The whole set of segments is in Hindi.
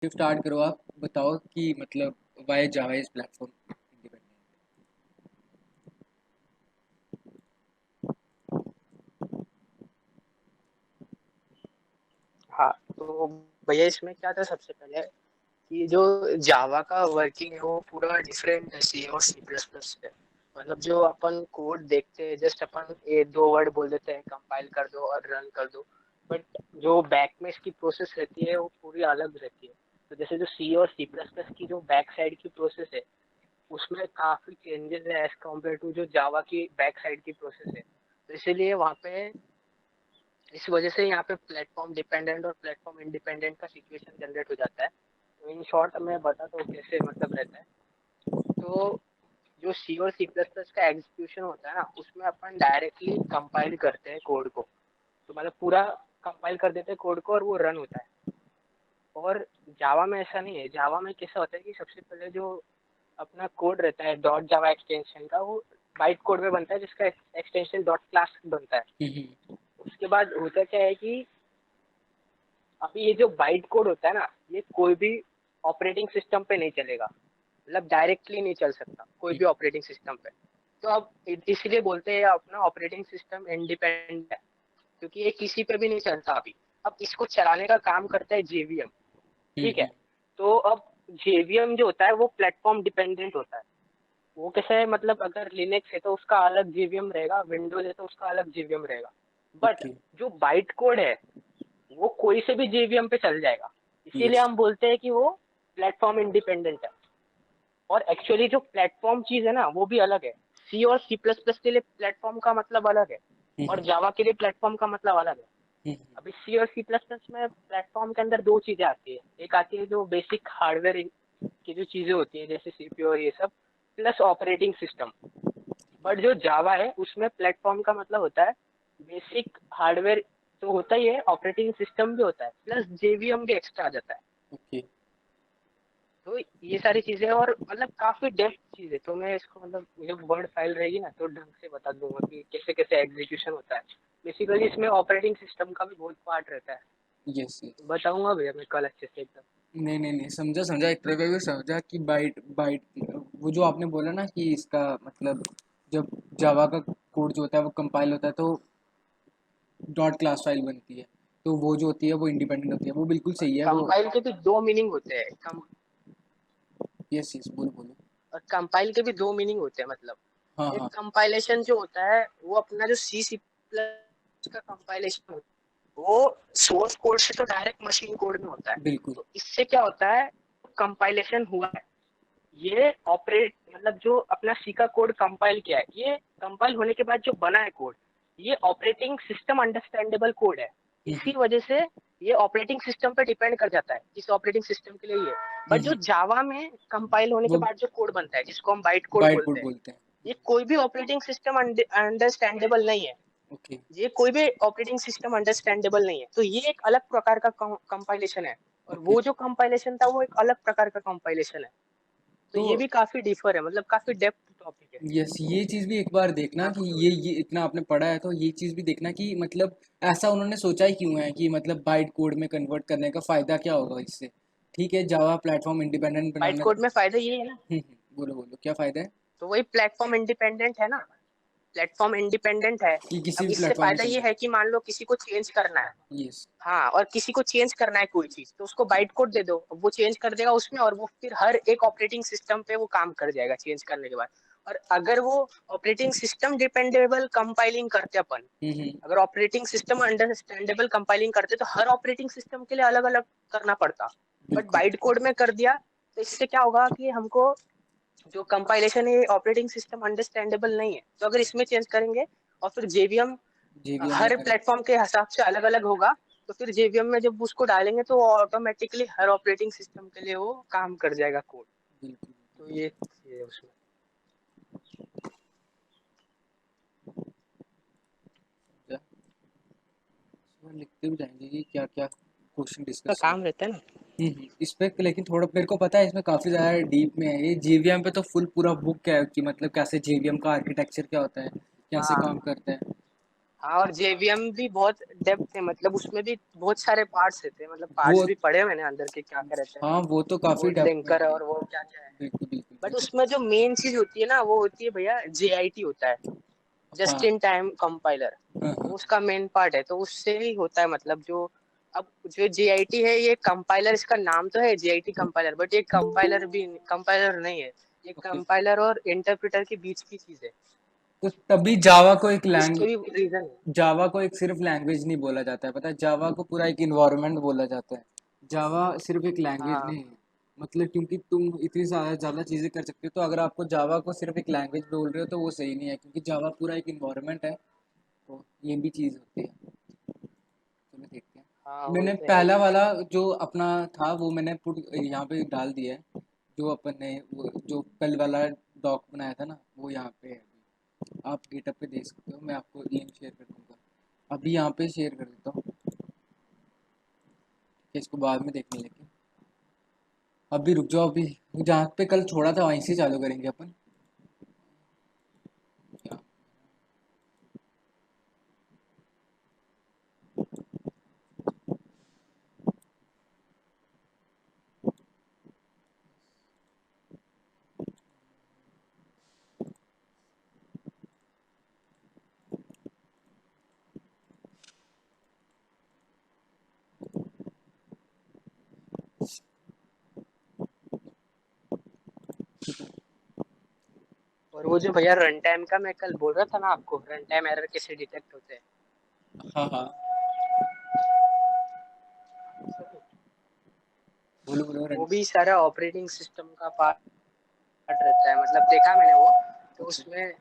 फिर स्टार्ट करो। आप बताओ कि मतलब why Java is platform independent. हाँ, तो भैया इसमें क्या था सबसे पहले कि जो जावा का वर्किंग है वो पूरा डिफरेंट है सी और सी प्लस प्लस से। मतलब जो अपन कोड देखते हैं जस्ट अपन ये दो वर्ड बोल देते हैं कंपाइल कर दो और रन कर दो। बट जो बैक में इसकी प्रोसेस रहती है वो पूरी अलग रहती है। तो जैसे जो सी और सी प्लस प्लस की जो बैक साइड की प्रोसेस है उसमें काफी चेंजेस है एज कम्पेयर टू जो जावा की बैक साइड की प्रोसेस है। तो इसीलिए वहाँ पे इस वजह से यहाँ पे प्लेटफॉर्म डिपेंडेंट और प्लेटफॉर्म इंडिपेंडेंट का सिचुएशन जनरेट हो जाता है। तो इन शॉर्ट मैं बताता हूँ कैसे मतलब रहता है। तो जो सी और सी प्लस प्लस का एग्जीक्यूशन होता है ना उसमें अपन डायरेक्टली कंपाइल करते हैं कोड को। तो मतलब पूरा कंपाइल कर देते हैं कोड को और वो रन होता है। और जावा में ऐसा नहीं है। जावा में कैसा होता है कि सबसे पहले जो अपना कोड रहता है डॉट जावा एक्सटेंशन का वो बाइट कोड में बनता है जिसका एक्सटेंशन डॉट क्लास बनता है। हम्म। उसके बाद होता क्या है कि अभी ये जो बाइट कोड होता है ना ये कोई भी ऑपरेटिंग सिस्टम पे नहीं चलेगा। मतलब डायरेक्टली नहीं चल सकता कोई भी ऑपरेटिंग सिस्टम पे। तो अब इसलिए बोलते हैं अपना ऑपरेटिंग सिस्टम इंडिपेंडेंट है क्योंकि ये किसी पे भी नहीं चलता अभी। अब इसको चलाने का काम करता है जेवीएम। ठीक है। हम्म। तो अब जेवीएम जो होता है वो प्लेटफॉर्म डिपेंडेंट होता है। वो कैसे है मतलब अगर लिनक्स है तो उसका अलग जेवीएम रहेगा, विंडोज है तो उसका अलग जेवीएम रहेगा। But okay. जो बाइट कोड है वो कोई से भी जेवीएम पे चल जाएगा। इसीलिए यस। हम बोलते हैं कि वो प्लेटफॉर्म इंडिपेंडेंट है। और एक्चुअली जो प्लेटफॉर्म चीज है ना वो भी अलग है। सी और सी प्लस प्लस के लिए प्लेटफॉर्म का मतलब अलग है और हम्म। जावा के लिए प्लेटफॉर्म का मतलब अलग है। हम्म। अभी सी और सी प्लस प्लस में प्लेटफॉर्म के अंदर दो चीजें आती है। एक आती है जो बेसिक हार्डवेयर की जो चीजें होती है जैसे सीपीयू और ये सब प्लस ऑपरेटिंग सिस्टम। बट जो जावा है उसमें प्लेटफॉर्म का मतलब होता है बेसिक हार्डवेयर तो होता ही है, ऑपरेटिंग सिस्टम भी होता है प्लस जेवीएम भी एक्स्ट्रा आ जाता है। ओके। तो ये सारी चीजें और मतलब काफी डेप्थ चीज है। तो मैं इसको मतलब जब वर्ड फाइल रहेगी ना तो ढंग से बता दूंगा कि कैसे कैसे एग्जीक्यूशन होता है। बेसिकली इसमें ऑपरेटिंग सिस्टम का भी बहुत पार्ट रहता है। Yes yes. बताऊंगा भैया मैं कल अच्छे से एकदम। नहीं नहीं नहीं, समझा समझा, एक तरह से समझा कि बाइट बाइट वो जो आपने बोला ना कि इसका मतलब जब जावा का कोड जो होता है वो कंपाइल होता है तो डॉट क्लास फाइल बनती है, तो वो जो होती है वो इंडिपेंडेंट होती है, वो बिल्कुल और सही है वो। कंपाइल के भी दो मीनिंग होते हैं यस यस, बोलो बोलो। और कंपाइल के भी दो मीनिंग होते हैं मतलब हाँ एक हाँ। कंपाइलेशन जो होता है वो अपना जो सी सी प्लस का कंपाइलेशन होता है वो सोर्स कोड से तो डायरेक्ट मशीन कोड में होता है। बिल्कुल। तो इससे क्या होता है कंपाइलेशन हुआ है ये ऑपरेट मतलब जो अपना सी का कोड कंपाइल किया है ये कंपाइल होने के बाद जो बना है कोड ये ऑपरेटिंग सिस्टम अंडरस्टैंडेबल कोड है। इसी हम्म। वजह से ये ऑपरेटिंग सिस्टम पे डिपेंड कर जाता है किस ऑपरेटिंग सिस्टम के लिए ये। बट जो हम्म। जावा में कंपाइल होने के वो बाद जो कोड बनता है जिसको हम बाइट कोड बाइट बोलते कोड हैं बोलते हैं। ये कोई भी ऑपरेटिंग सिस्टम अंडरस्टैंडेबल नहीं है। ओके। ये कोई भी ऑपरेटिंग सिस्टम अंडरस्टैंडेबल नहीं है तो ये एक अलग प्रकार का कंपाइलेशन है। और ओके। वो जो कंपाइलेशन था वो एक अलग प्रकार का कंपाइलेशन है। तो तो ये भी काफी डिफर है मतलब काफी डेप्थ टॉपिक है। यस, ये चीज़ भी एक बार देखना मैं कि आपको ये इतना आपने पढ़ा है तो ये चीज़ भी देखना कि मतलब ऐसा उन्होंने सोचा ही क्यों है कि मतलब बाइट कोड में कन्वर्ट करने का फ़ायदा क्या होगा इससे। ठीक है, जावा प्लेटफॉर्म इंडिपेंडेंट बाइट बनाना। कोड में फायदा ये है ना। बोलो बोलो, क्या फ़ायदा है? तो वही प्लेटफॉर्म इंडिपेंडेंट है ना। प्लेटफॉर्म इंडिपेंडेंट है। कि किसी अब भी इससे प्लेटफॉर्म में फायदा चल ये जाए। है कि मान लो किसी को चेंज करना है। यस। हाँ और किसी को चेंज करना है कोई चीज तो उसको बाइट कोड दे दो अब वो चेंज कर देगा उसमें और वो फिर हर एक ऑपरेटिंग सिस्टम पे वो काम कर जाएगा चेंज करने के बाद। और अगर वो ऑपरेटिंग सिस्टम डिपेंडेबल कंपाइलिंग करते अपन अगर ऑपरेटिंग सिस्टम अंडरस्टैंडेबल कंपाइलिंग करते तो हर ऑपरेटिंग सिस्टम के लिए अलग अलग करना पड़ता। बट बिल्कुल। बाइट कोड में कर दिया तो इससे क्या होगा कि हमको जो कंपाइलेशन है ऑपरेटिंग सिस्टम अंडरस्टैंडेबल नहीं है तो अगर इसमें चेंज करेंगे और फिर जेवीएम जेवीएम में हर करें। प्लेटफॉर्म के हिसाब से अलग अलग होगा। तो फिर जेवीएम में जब उसको डालेंगे तो ऑटोमेटिकली हर ऑपरेटिंग सिस्टम के लिए वो काम कर जाएगा कोड। बिल्कुल तो बिल्कुल। ये है उसमें। क्या लिखते भी जाएंगे कि क्या क्या क्वेश्चन का डिस्कस हुए। काम रहता है ना। इस पे लेकिन थोड़ा मेरे को पता है इसमें काफ़ी ज़्यादा डीप में है ये। जेवीएम पे तो फुल पूरा बुक है कि मतलब कैसे जेवीएम का आर्किटेक्चर क्या होता है, कैसे हाँ काम करता है। हाँ, और जेवीएम भी बहुत डेप्थ है, मतलब उसमें भी बहुत सारे पार्ट्स रहते हैं, मतलब वो पार्ट्स भी पढ़े हैं मैंने अंदर के क्या क्या रहते हैं, हाँ, वो तो काफी लोड डेप्थ में लिंकर है। और वो क्या क्या है। बिल्कुल बिल्कुल बट बिल्कुल। उसमें जो मेन चीज होती है ना, वो होती है भैया जेआईटी होता है, जस्ट हाँ इन टाइम कंपाइलर। हाँ वो हाँ। उसका मेन पार्ट है, तो उससे ही होता है, मतलब जो अब जो जेआईटी है ये कंपाइलर, इसका नाम तो है जेआईटी कंपाइलर, बट ये कंपाइलर नहीं है, ये ओके। कंपाइलर और इंटरप्रेटर के बीच की चीज है। तो तभी जावा को एक तो लैंग इसके भी रीजन है। जावा को एक सिर्फ लैंग्वेज नहीं बोला जाता है, पता है, जावा को पूरा एक इन्वायरमेंट बोला जाता है। जावा सिर्फ एक लैंग्वेज हाँ नहीं है। मतलब क्योंकि तुम इतनी ज़्यादा ज़्यादा चीज़ें कर सकते हो, तो अगर आपको जावा को सिर्फ एक लैंग्वेज बोल रहे हो तो वो सही नहीं है, क्योंकि जावा पूरा एक इन्वायरमेंट है। तो ये भी चीज़ होती है। चलो देखते हैं। हाँ, वो मैंने तो है ही। पहला वाला जो अपना था वो मैंने पुट यहाँ पे डाल दिया है। जो अपन ने वो जो कल वाला डॉक बनाया था ना, वो यहाँ पे है। आप गिटहब पे देख सकते हो, मैं आपको लिंक शेयर कर दूंगा। अभी यहाँ पे शेयर कर देता हूँ कि इसको बाद में देखने लगे। अभी रुक जाओ, अभी जहाँ पे कल छोड़ा था वहीं से चालू करेंगे अपन। और वो जो भैया रन टाइम का मैं कल बोल रहा था ना आपको, रन टाइम एरर कैसे डिटेक्ट होते हैं। हाँ हाँ। बोलो बोलो वो भी सारा ऑपरेटिंग सिस्टम का पार्ट रहता है, मतलब देखा मैंने वो। तो ओके। उसमें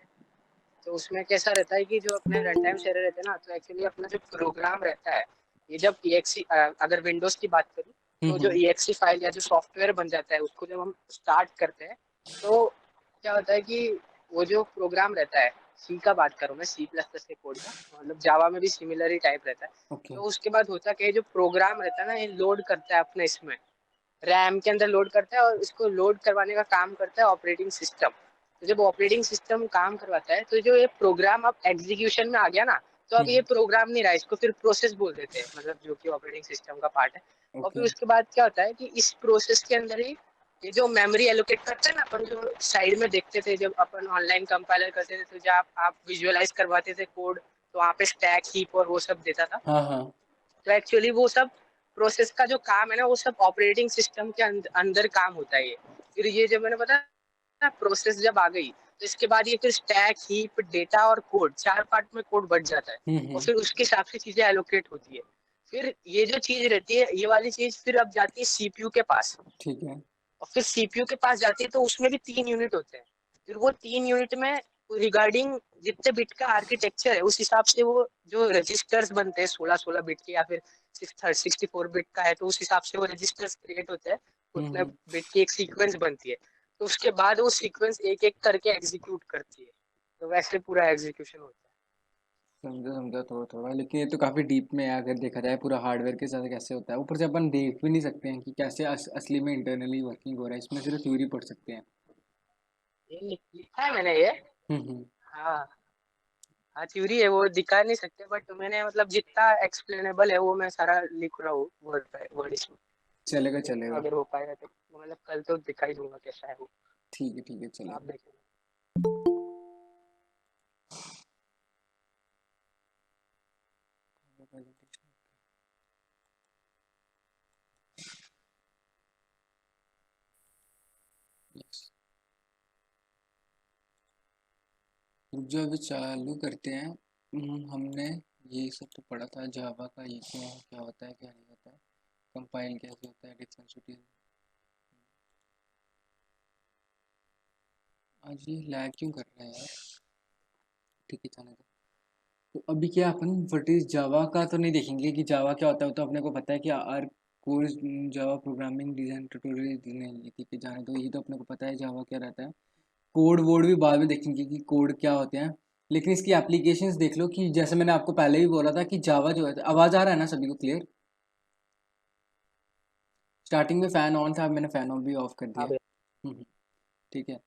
तो उसमें कैसा रहता है कि जो अपने रन टाइम शेयर रहते हैं ना, तो एक्चुअली अपना जो प्रोग्राम रहता है, ये जब EXE, अगर विंडोज की बात करूँ, तो जो EXE फाइल या जो सॉफ्टवेयर बन जाता है उसको जब हम स्टार्ट करते हैं, तो क्या होता है कि वो जो प्रोग्राम रहता है, सी का बात करूँ मैं, C++ के कोड का, मतलब जावा में भी सिमिलर ही टाइप रहता है। ओके। तो उसके बाद होता है कि जो प्रोग्राम रहता है ना, ये लोड करता है अपने इसमें रैम के अंदर, लोड करता है, और इसको लोड करवाने का काम करता है ऑपरेटिंग सिस्टम। तो जब ऑपरेटिंग सिस्टम काम करवाता है, तो जो ये प्रोग्राम अब एग्जीक्यूशन में आ गया ना, तो अब ये प्रोग्राम नहीं रहा, इसको फिर प्रोसेस बोल देते हैं, मतलब जो कि ऑपरेटिंग सिस्टम का पार्ट है। और फिर ओके। उसके बाद क्या होता है कि इस प्रोसेस के अंदर ही ये जो मेमोरी एलोकेट करते हैं ना, अपन जो साइड में देखते थे जब अपन ऑनलाइन कंपाइलर करते थे, तो जब आप विजुअलाइज करवाते थे कोड, तो वहाँ पे स्टैक हीप और वो सब देता था। हाँ हाँ। तो एक्चुअली वो सब प्रोसेस का जो काम है ना, वो सब ऑपरेटिंग सिस्टम के अंदर काम होता है ये। फिर ये जब मैंने बताया ना, प्रोसेस जब आ गई, तो इसके बाद ये फिर स्टैक हीप डेटा और कोड, चार पार्ट में कोड बढ़ जाता है, और फिर उसके हिसाब से चीजें एलोकेट होती है। फिर ये जो चीज रहती है, ये वाली चीज फिर अब जाती है सीपीयू के पास, ठीक है। और फिर सीपीयू के पास जाती है, तो उसमें भी 3 यूनिट होते हैं। फिर वो 3 यूनिट में रिगार्डिंग जितने बिट का आर्किटेक्चर है, उस हिसाब से वो जो रजिस्टर्स बनते हैं 16 16 बिट के, या फिर 64 बिट का है, तो उस हिसाब से वो रजिस्टर्स क्रिएट होते हैं, उतने बिट की एक सीक्वेंस बनती है। तो उसके बाद वो सीक्वेंस एक एक करके एग्जीक्यूट करती है, तो वैसे पूरा एग्जीक्यूशन होता है। समझा समझा थोड़ा थोड़ा, लेकिन ये तो काफ़ी डीप में है अगर देखा जाए पूरा हार्डवेयर के साथ कैसे होता है। ऊपर से अपन देख भी नहीं सकते हैं कि कैसे असली में इंटरनली वर्किंग हो रहा है, इसमें सिर्फ थ्योरी पढ़ सकते हैं। ये लिखा है मैंने ये। हम्म। हाँ, हाँ, थ्योरी है, वो दिखा नहीं सकते, बट मैंने मतलब जितना एक्सप्लेनेबल है वो मैं सारा लिख रहा हूँ वर्ड बाय वर्ड इसमें। चलेगा देखता हूँ चलेगा। अगर हो पाएगा तो, मतलब कल तो दिखाई दूंगा कैसा है वो। ठीक है आप चलेगा। देखेंगे। Yes. जो अभी चालू करते हैं। हमने ये सब तो पढ़ा था, जावा का ये क्या होता है क्या नहीं होता है, कंपाइल कैसे होता है, डिफरेंशिएशन। आज ये लैग क्यों कर रहा है यार। ठीक है जाने दो। तो अभी क्या अपन व्हाट इज जावा का तो नहीं देखेंगे कि जावा क्या होता है, वो तो अपने को पता है कि our course Java programming design tutorial नहीं है, ठीक है जाने दो, ये तो अपने को पता है जावा क्या रहता है। कोड वोड भी बाद में देखेंगे कि कोड क्या होते हैं। लेकिन इसकी एप्लीकेशंस देख लो, कि जैसे मैंने आपको पहले भी बोला था कि जावा जो है, आवाज़ आ रहा है ना सभी को क्लियर। स्टार्टिंग में फ़ैन ऑन था, अब मैंने फ़ैन ऑन भी ऑफ कर हाँ दिया है। भैया। ठीक है।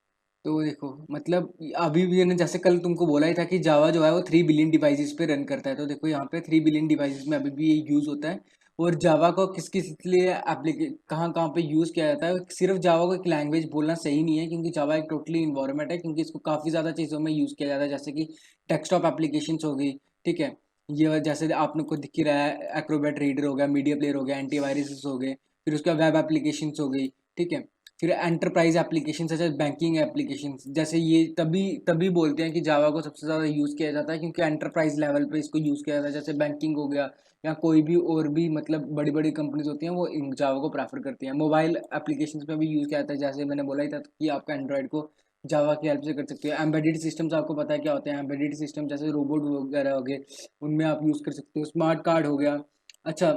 तो देखो मतलब अभी भी मैंने जैसे कल तुमको बोला ही था कि जावा जो है वो 3 बिलियन डिवाइसेस पे रन करता है, तो देखो यहाँ पे 3 बिलियन डिवाइसेस में अभी भी ये यूज़ होता है। और जावा को किस किस लिए एप्लीके कहाँ कहाँ पे यूज़ किया जाता है, सिर्फ जावा को एक लैंग्वेज बोलना सही नहीं है, क्योंकि जावा एक टोटली इन्वायरमेंट है, क्योंकि इसको काफ़ी ज़्यादा चीज़ों में यूज़ किया जाता है, जैसे कि डेस्कटॉप एप्लीकेशंस हो गई, ठीक है। ये जैसे आपने को दिख ही रहा है, एक्रोबैट रीडर हो गया, मीडिया प्लेयर हो गया, एंटीवायरस हो गए, फिर उसका वेब एप्लीकेशंस हो गई, ठीक है। फिर एंटरप्राइज एप्लीकेशन जैसे बैंकिंग एप्लीकेशन, जैसे ये तभी तभी बोलते हैं कि जावा को सबसे ज़्यादा यूज़ किया जाता है, क्योंकि एंटरप्राइज लेवल पे इसको यूज़ किया जाता है, जैसे बैंकिंग हो गया या कोई भी और भी मतलब बड़ी बड़ी कंपनीज होती हैं वो इन जावा को प्रेफर करती हैं। मोबाइल एप्लीकेशन में भी यूज़ किया जाता है, जैसे मैंने बोला ही था कि आपका एंड्रॉयड को जावा की हेल्प से कर सकते हो। एम्बेडेड सिस्टम्स आपको पता है क्या होते हैं, एम्बेडेड सिस्टम जैसे रोबोट वगैरह हो गए, उनमें आप यूज़ कर सकते हो। स्मार्ट कार्ड हो गया, अच्छा,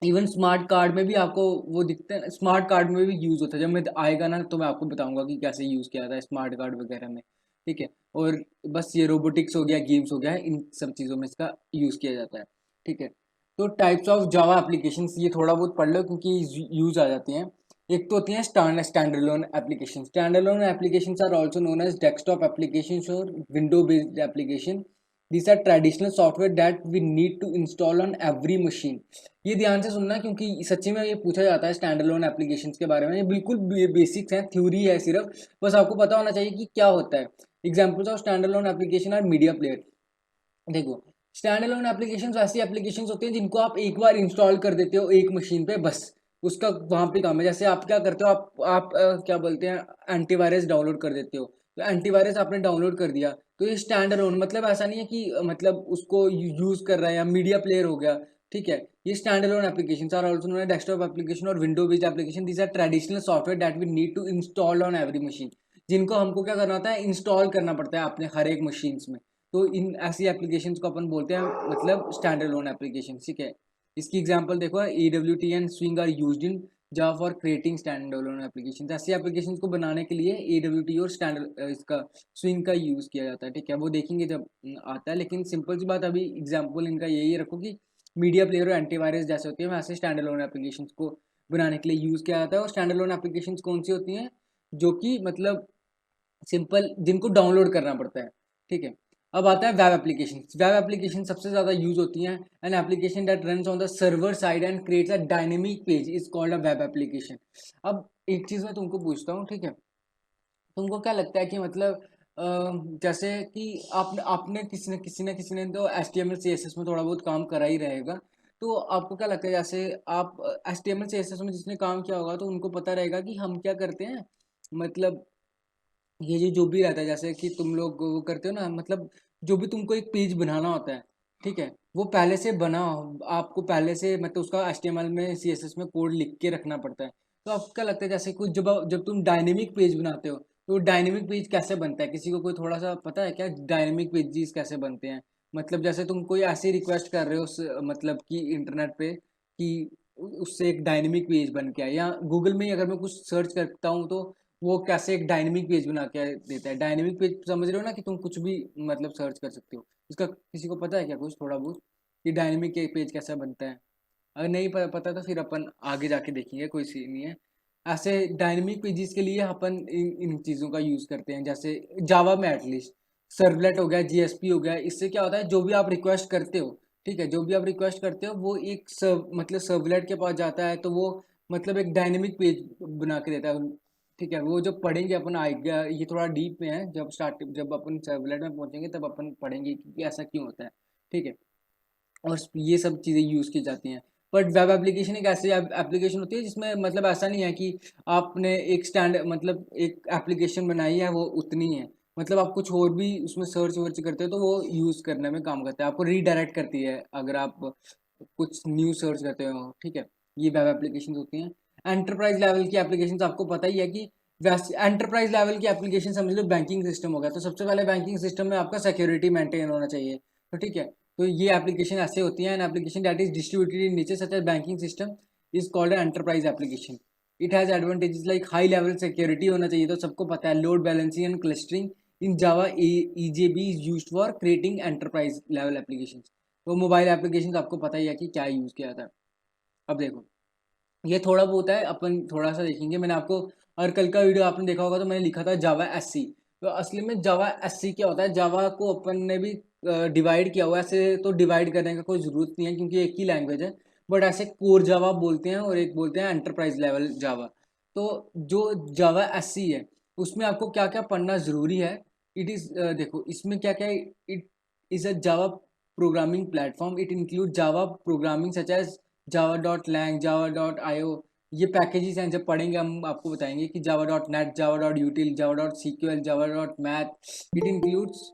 इवन स्मार्ट कार्ड में भी आपको वो दिखते हैं, स्मार्ट कार्ड में भी यूज़ होता है, जब मैं आएगा ना तो मैं आपको बताऊंगा कि कैसे यूज़ किया जाता है स्मार्ट कार्ड वगैरह में, ठीक है। और बस ये रोबोटिक्स हो गया, गेम्स हो गया, इन सब चीज़ों में इसका यूज़ किया जाता है, ठीक है। तो टाइप्स ऑफ जावा एप्लीकेशंस ये थोड़ा बहुत पढ़ लो, क्योंकि यूज़ आ जाती हैं। एक तो होती है standalone application. Standalone application are also known as desktop application और window based application. These are traditional software that we need to install on every machine। ये ध्यान से सुनना, क्योंकि सच्ची में ये पूछा जाता है स्टैंड अलोन एप्लीकेशंस के बारे में। ये बिल्कुल बेसिक्स हैं, थ्योरी है सिर्फ, बस आपको पता होना चाहिए कि क्या होता है। Examples of stand alone application are media player. देखो, स्टैंड अलोन एप्लीकेशंस ऐसी एप्लीकेशंस होती हैं जिनको आप एक बार इंस्टॉल कर देते हो एक मशीन पे, बस उसका वहां पे काम है। जैसे आप क्या करते हो, आप क्या बोलते हैं, एंटीवायरस डाउनलोड कर देते हो। तो एंटीवायरस आपने डाउनलोड कर दिया, तो ये स्टैंड अलोन मतलब ऐसा नहीं है कि मतलब उसको यूज कर रहा है, या मीडिया प्लेयर हो गया, ठीक है। ये stand alone applications are also known as desktop application और window based application. These are traditional software that we need to install on every machine, जिनको हमको क्या करना होता है, इंस्टॉल करना पड़ता है अपने हर एक मशीन में। तो इन ऐसी एप्लीकेशंस को अपन बोलते हैं मतलब स्टैंड अलोन एप्लीकेशन, ठीक है। इसकी एग्जांपल देखो, AWT and swing are used in Java for creating stand alone application. ऐसी एप्लीकेशंस को बनाने के लिए AWT और स्टैंड इसका स्विंग का यूज किया जाता है, ठीक है। वो देखेंगे जब आता है, लेकिन सिंपल सी बात, अभी एग्जाम्पल इनका यही रखो कि मीडिया प्लेयर और एंटीवायरस जैसे होती है, वैसे स्टैंड अलोन एप्लीकेशन को बनाने के लिए यूज किया जाता है। और स्टैंड अलोन एप्लीकेशन कौन सी होती हैं, जो कि मतलब सिंपल, जिनको डाउनलोड करना पड़ता है, ठीक है। अब आता है वेब एप्लीकेशन। वेब एप्लीकेशन सबसे ज्यादा यूज होती हैं। An application that runs on the server side and creates a dynamic page is called a web application. अब एक चीज मैं तुमको पूछता हूँ, ठीक है, तुमको क्या लगता है कि मतलब जैसे कि आपने आपने किसी ने तो HTML CSS में थोड़ा बहुत काम करा ही रहेगा, तो आपको क्या लगता है, जैसे आप HTML CSS में जिसने काम किया होगा तो उनको पता रहेगा कि हम क्या करते हैं, मतलब ये जो भी रहता है, जैसे कि तुम लोग वो करते हो ना, मतलब जो भी तुमको एक पेज बनाना होता है, ठीक है, वो पहले से बना, आपको पहले से मतलब उसका HTML में CSS में कोड लिख के रखना पड़ता है। तो आपको क्या लगता है, जैसे कुछ जब जब तुम डायनेमिक पेज बनाते हो, तो डायनेमिक पेज कैसे बनता है, किसी को कोई थोड़ा सा पता है क्या डायनेमिक पेजेस कैसे बनते हैं? मतलब जैसे तुम कोई ऐसी रिक्वेस्ट कर रहे हो मतलब कि इंटरनेट पे कि उससे एक डायनेमिक पेज बन के आए, या गूगल में ही अगर मैं कुछ सर्च करता हूँ तो वो कैसे एक डायनेमिक पेज बना के देता है। डायनेमिक पेज समझ रहे हो ना, कि तुम कुछ भी मतलब सर्च कर सकते हो। इसका किसी को पता है क्या कुछ थोड़ा बहुत, कि डायनेमिक पेज कैसा बनता है? अगर नहीं पता तो फिर अपन आगे जाके देखेंगे, कोई सी नहीं है। ऐसे डायनेमिक पेजेस के लिए अपन इन चीज़ों का यूज़ करते हैं, जैसे जावा में एटलीस्ट सर्वलेट हो गया, जीएसपी हो गया। इससे क्या होता है, जो भी आप रिक्वेस्ट करते हो, ठीक है, जो भी आप रिक्वेस्ट करते हो वो एक मतलब सर्वलेट के पास जाता है, तो वो मतलब एक डायनेमिक पेज बना के देता है, ठीक है। वो जब पढ़ेंगे अपन आएगा, ये थोड़ा डीप में है, जब अपन सर्वलेट में पहुंचेंगे तब अपन पढ़ेंगे कि ऐसा क्यों होता है, ठीक है। और ये सब चीज़ें यूज़ की जाती हैं। बट वेब एप्लीकेशन एक ऐसी एप्लीकेशन होती है जिसमें मतलब ऐसा नहीं है कि आपने एक स्टैंड मतलब एक एप्लीकेशन बनाई है वो उतनी है, मतलब आप कुछ और भी उसमें सर्च वर्च करते हो तो वो यूज़ करने में काम करता है, आपको रीडायरेक्ट करती है अगर आप कुछ न्यू सर्च करते हो, ठीक है। ये वेब एप्लीकेशन होती हैं। एंटरप्राइज लेवल की एप्लीकेशन आपको पता ही है कि वैसे एंटरप्राइज लेवल की एप्लीकेशन समझ लो बैंकिंग सिस्टम होगा, तो सबसे पहले बैंकिंग सिस्टम में आपका सिक्योरिटी मेंटेन होना चाहिए, तो ठीक है। तो ये एप्लीकेशन ऐसे होती हैं, an application that is distributed in nature such as banking system is called an enterprise application. It has advantages like high level security होना चाहिए, तो सबको पता है, load balancing and clustering in Java EJB is used for creating enterprise level application. तो मोबाइल एप्लीकेशन आपको पता ही है कि क्या यूज़ किया था। अब देखो, ये थोड़ा बहुत है, अपन थोड़ा सा देखेंगे। मैंने आपको और कल का वीडियो आपने देखा होगा तो मैंने लिखा था जावा एससी। तो असली में जावा एससी क्या होता है, जावा को अपन ने भी डिवाइड किया हुआ है। ऐसे तो डिवाइड करने का कोई ज़रूरत नहीं है क्योंकि एक ही लैंग्वेज है, बट ऐसे कोर जावा बोलते हैं और एक बोलते हैं एंटरप्राइज लेवल जावा। तो जो जावा एससी है उसमें आपको क्या क्या पढ़ना ज़रूरी है। इट इज़ देखो इसमें क्या क्या है। It is a Java programming platform. It include Java programming such as Java dot lang, Java dot IO. ये पैकेजेस हैं, जब पढ़ेंगे हम आपको बताएंगे कि Java dot net, Java dot util, Java dot SQL, Java dot math. It includes,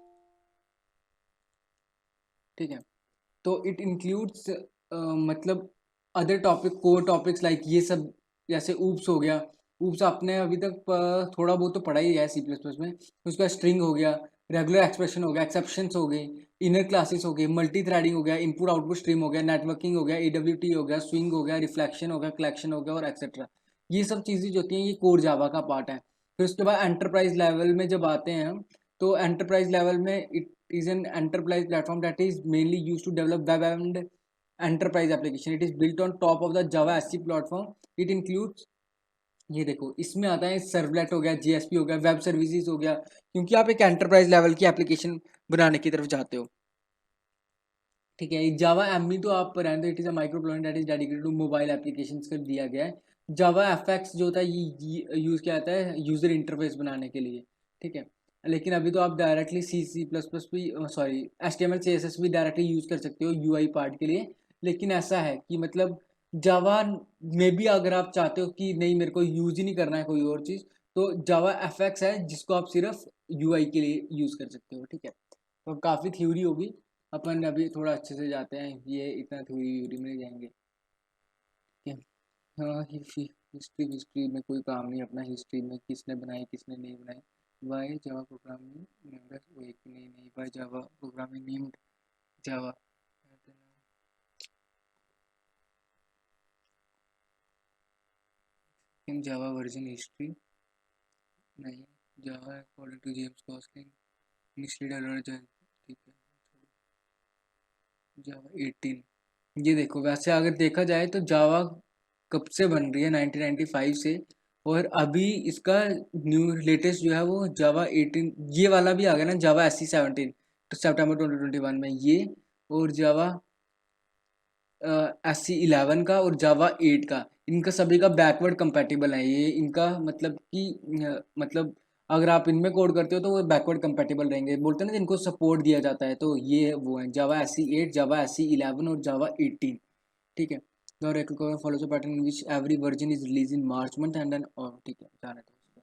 ठीक है, तो इट इंक्लूड्स मतलब other topic, core topics like ये सब, जैसे ऊप्स हो गया। ऊप्स आपने अभी तक थोड़ा बहुत तो पढ़ा ही है सी प्लस प्लस में। उसका स्ट्रिंग हो गया, रेगुलर एक्सप्रेशन हो गया, एक्सेप्शंस हो गई, इनर क्लासेस हो गई, मल्टी थ्रेडिंग हो गया, इनपुट आउटपुट स्ट्रीम हो गया, नेटवर्किंग हो गया, AWT हो गया, स्विंग हो गया, रिफ्लेक्शन हो गया, कलेक्शन हो गया और एक्सेट्रा। ये सब चीज़ें जो होती हैं ये कोर जावा का पार्ट है। फिर उसके बाद एंटरप्राइज लेवल में जब आते हैं हम, तो एंटरप्राइज लेवल में it is an enterprise platform that is mainly used to develop web and enterprise application. It is built on top of the Java SC platform. It includes, ये देखो इसमें आता है सर्वलेट हो गया, JSP हो गया, वेब सर्विसेज हो गया, क्योंकि आप एक एंटरप्राइज लेवल की एप्लीकेशन बनाने की तरफ जाते हो। ठीक है, जावा एमई तो आप रहने दो, it is a micro program that is dedicated to mobile applications कर दिया गया है। जावा एफएक्स जो होता है ये यूज़ किया जाता है यूज़र इंटरफेस बनाने के लिए। ठीक है, लेकिन अभी तो आप डायरेक्टली सी प्लस प्लस भी, सॉरी, HTML CSS भी डायरेक्टली यूज़ कर सकते हो यूआई पार्ट के लिए। लेकिन ऐसा है कि मतलब जावा में भी अगर आप चाहते हो कि नहीं मेरे को यूज़ ही नहीं करना है कोई और चीज़, तो जावा एफएक्स है जिसको आप सिर्फ यूआई के लिए यूज़ कर सकते हो। ठीक है, तो काफ़ी थ्योरी होगी, अपन अभी थोड़ा अच्छे से जाते हैं, ये इतना थ्योरी में नहीं जाएंगे। ठीक है, हाँ, हिस्ट्री हिस्ट्री में कोई काम नहीं अपना। हिस्ट्री में किसने बनाई किसने नहीं बनाई। वाई जावा प्रोग्रामिंग मेंबर, वो एक नहीं नहीं, why Java programming named Java in Java version history नहीं, Java according to James Gosling mislead alert. ठीक है, जावा 18। ये देखो वैसे अगर देखा जाए तो जावा कब से बन रही है, 1995 से। और अभी इसका न्यू लेटेस्ट जो है वो जावा 18, ये वाला भी आ गया ना, जावा SC17, तो सितंबर 2021 में ये। और जावा SC11 का और जावा 8 का, इनका सभी का बैकवर्ड कंपैटिबल है ये। इनका मतलब कि मतलब अगर आप इनमें कोड करते हो तो वो बैकवर्ड कंपैटिबल रहेंगे, बोलते हैं ना जिनको सपोर्ट दिया जाता है। तो ये वो है जावा SC8, जावा SC11 और जावा 18। ठीक है, the Oracle follows a pattern in which every version is released in March month and then, और ठीक है जाने दो उसको।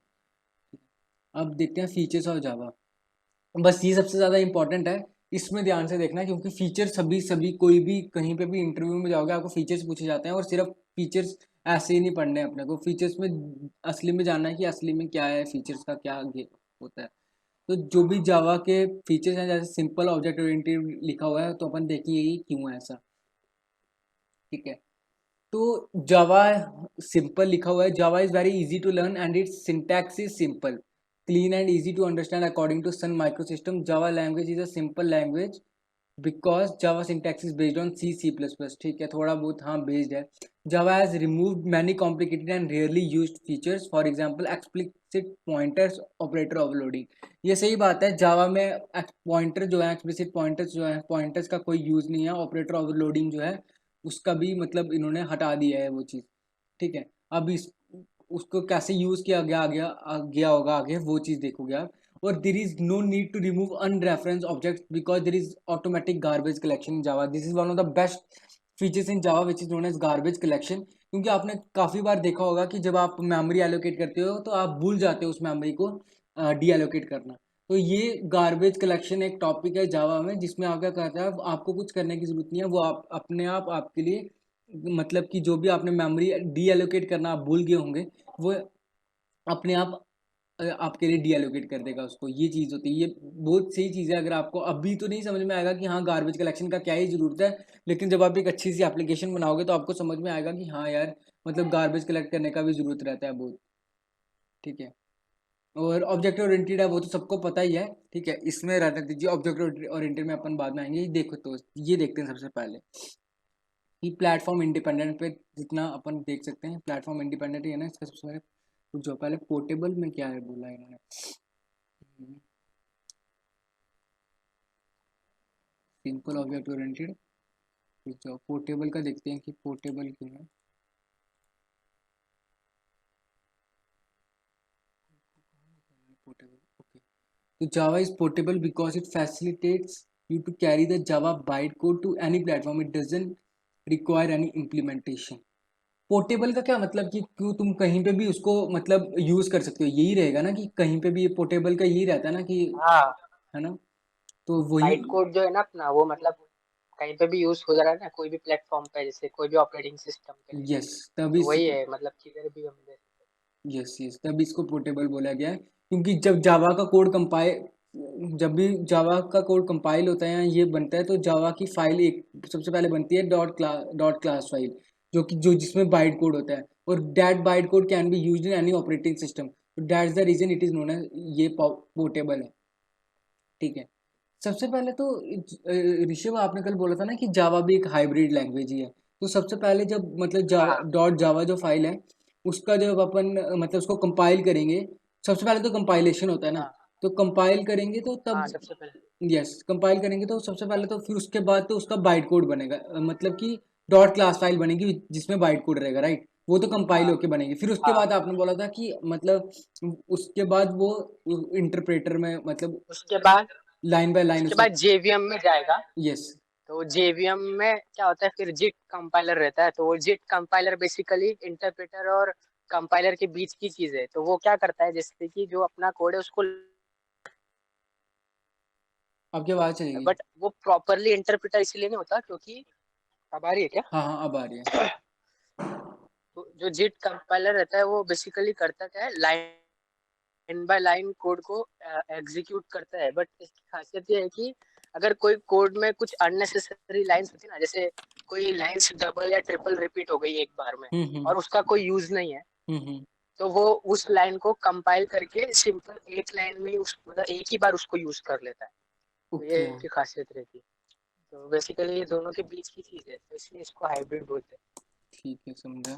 ठीक है, अब देखते हैं फीचर्स ऑफ जावा। बस ये सबसे ज़्यादा इंपॉर्टेंट है, इसमें ध्यान से देखना, क्योंकि फीचर सभी सभी कोई भी कहीं पे भी इंटरव्यू में जाओगे आपको फीचर्स पूछे जाते हैं। और सिर्फ फीचर्स ऐसे ही नहीं पढ़ने हैं अपने को, फीचर्स में असली में जानना है कि असली में क्या है, फीचर्स का क्या होता है। तो जो भी जावा के फीचर्स हैं, जैसे सिंपल ऑब्जेक्ट ओरिएंटेड लिखा हुआ है, तो अपन देखेंगे कि क्यों है ऐसा। ठीक है, तो जावा सिंपल लिखा हुआ है। Java is very easy to learn and its syntax is simple, clean and easy to understand according to Sun micro system. Java language is a simple language because Java syntax is based on C++। ठीक है, थोड़ा बहुत हाँ बेस्ड है। Java has removed many complicated and rarely used features, for example explicit pointers, operator overloading. ये सही बात है, जावा में पॉइंटर जो है, एक्सप्लिसिट पॉइंटर्स जो है, पॉइंटर्स का कोई यूज़ नहीं है। ऑपरेटर ओवरलोडिंग जो है उसका भी मतलब इन्होंने हटा दिया है वो चीज़। ठीक है, अब इस उसको कैसे यूज़ किया गया होगा आगे, वो चीज़ देखोगे आप। और there is no need to remove unreference object because there is automatic garbage collection in Java. This is one of the best features in Java which is known as garbage collection. क्योंकि आपने काफ़ी बार देखा होगा कि जब आप मेमोरी एलोकेट करते हो तो आप भूल जाते हो उस मेमोरी को डी एलोकेट करना। तो ये गार्बेज कलेक्शन एक टॉपिक है जावा में, जिसमें आप क्या करता है, आपको कुछ करने की जरूरत नहीं है, वो आप अपने आप आपके लिए मतलब कि जो भी आपने मेमोरी डी एलोकेट करना आप भूल गए होंगे, वो अपने आप आपके लिए डी एलोकेट कर देगा उसको। ये चीज़ होती है, ये बहुत सही चीज़ है। अगर आपको अभी तो नहीं समझ में आएगा कि हाँ गार्बेज कलेक्शन का क्या ही ज़रूरत है, लेकिन जब आप एक अच्छी सी एप्लीकेशन बनाओगे तो आपको समझ में आएगा कि हाँ यार, मतलब गार्बेज कलेक्ट करने का भी ज़रूरत रहता है बहुत। ठीक है, और ऑब्जेक्ट ओरिएंटेड है वो तो सबको पता ही है। ठीक है, इसमें रहने दीजिए, ऑब्जेक्ट ओरिएंटेड में अपन बाद में आएंगे। देखो तो ये देखते हैं सबसे पहले कि प्लेटफॉर्म इंडिपेंडेंट पे जितना अपन देख सकते हैं, प्लेटफॉर्म इंडिपेंडेंट ही है ना इसका सबसे पहले। जो पहले पोर्टेबल में क्या है बोला इन्होंने। सिंपल ऑब्जेक्ट ओरिएंटेड, जो पोर्टेबल का देखते हैं कि पोर्टेबल क्यों है। Portable, okay. तो Java is portable because it facilitates you to carry the Java bytecode to any platform. It doesn't require any implementation. Portable का क्या मतलब कि क्यों तुम कहीं पे भी उसको मतलब यूज कर सकते हो, यही रहेगा ना कि कहीं पे भी पोर्टेबल का यही रहता है ना कि, हाँ, है ना, तो वही। बाइट कोड जो है ना अपना, वो मतलब कहीं पे भी यूज हो जा रहा है ना, कोई भी प्लेटफॉर्म पे, जैसे कोई भी ऑपरेटिंग सिस्टम के लिए। यस, तभी तो वही है, मतलब किधर भी हम दे सकते यस यस तभी इसको पोर्टेबल बोला गया है, क्योंकि जब भी जावा का कोड कंपाइल होता है या ये बनता है तो जावा की फाइल एक सबसे पहले बनती है डॉट क्लास फाइल, जो जिसमें बाइट कोड होता है, और that byte code can be used in any operating system, that's the reason it is known as ये पोर्टेबल है। ठीक है। सबसे पहले तो ऋषभ, आपने कल बोला था ना कि जावा भी एक हाइब्रिड लैंग्वेज ही है, तो सबसे पहले जब मतलब हैं। जावा हाँ डॉट जावा जो फाइल है उसका जब अपन मतलब उसको कंपाइल करेंगे, सबसे पहले तो कंपाइलेशन होता है ना, हाँ तो कंपाइल करेंगे तो हाँ, तब, सबसे पहले। यस कंपाइल करेंगे तो सबसे पहले तो फिर उसके बाद तो उसका बाइट कोड बनेगा, मतलब कि डॉट क्लास फाइल बनेगी जिसमें बाइट कोड रहेगा, राइट, वो तो कंपाइल हाँ होके बनेगी, फिर उसके हाँ, बाद आपने बोला था कि मतलब उसके बाद वो इंटरप्रेटर में मतलब उसके बाद लाइन बाय लाइन उसके उसका, बाद जेवीएम में जाएगा। यस। तो जेवीएम में क्या होता है, फिर जिट कंपाइलर रहता है। तो वो जिट कंपाइलर बेसिकली इंटरप्रेटर और कंपाइलर के बीच की चीज है। तो वो क्या करता है, जैसे कि जो अपना कोड है उसको, आपकी आवाज़ चली गई। बट वो प्रॉपरली इंटरप्रेटर इसलिए नहीं होता क्योंकि, अब आ रही है क्या? हाँ हाँ, अब आ रही है। तो जो जिट कंपाइलर रहता है वो बेसिकली करता क्या है, लाइन बाय लाइन कोड को एग्जीक्यूट करता है। बट इसकी खासियत ये है कि अगर कोई कोड में कुछ अननेसेसरी लाइंस होती है ना, जैसे कोई लाइंस डबल या ट्रिपल रिपीट हो गई एक बार में हम्म। और उसका कोई यूज नहीं है, हम्म। तो वो उस लाइन को कंपाइल करके सिंपल एक लाइन में मतलब एक ही बार उसको यूज कर लेता है। तो ये ओके, इसकी खासियत रहती है। तो बेसिकली ये दोनों के बीच की चीज है, तो इसलिए इसको हाइब्रिड बोलते हैं। ठीक है, समझा।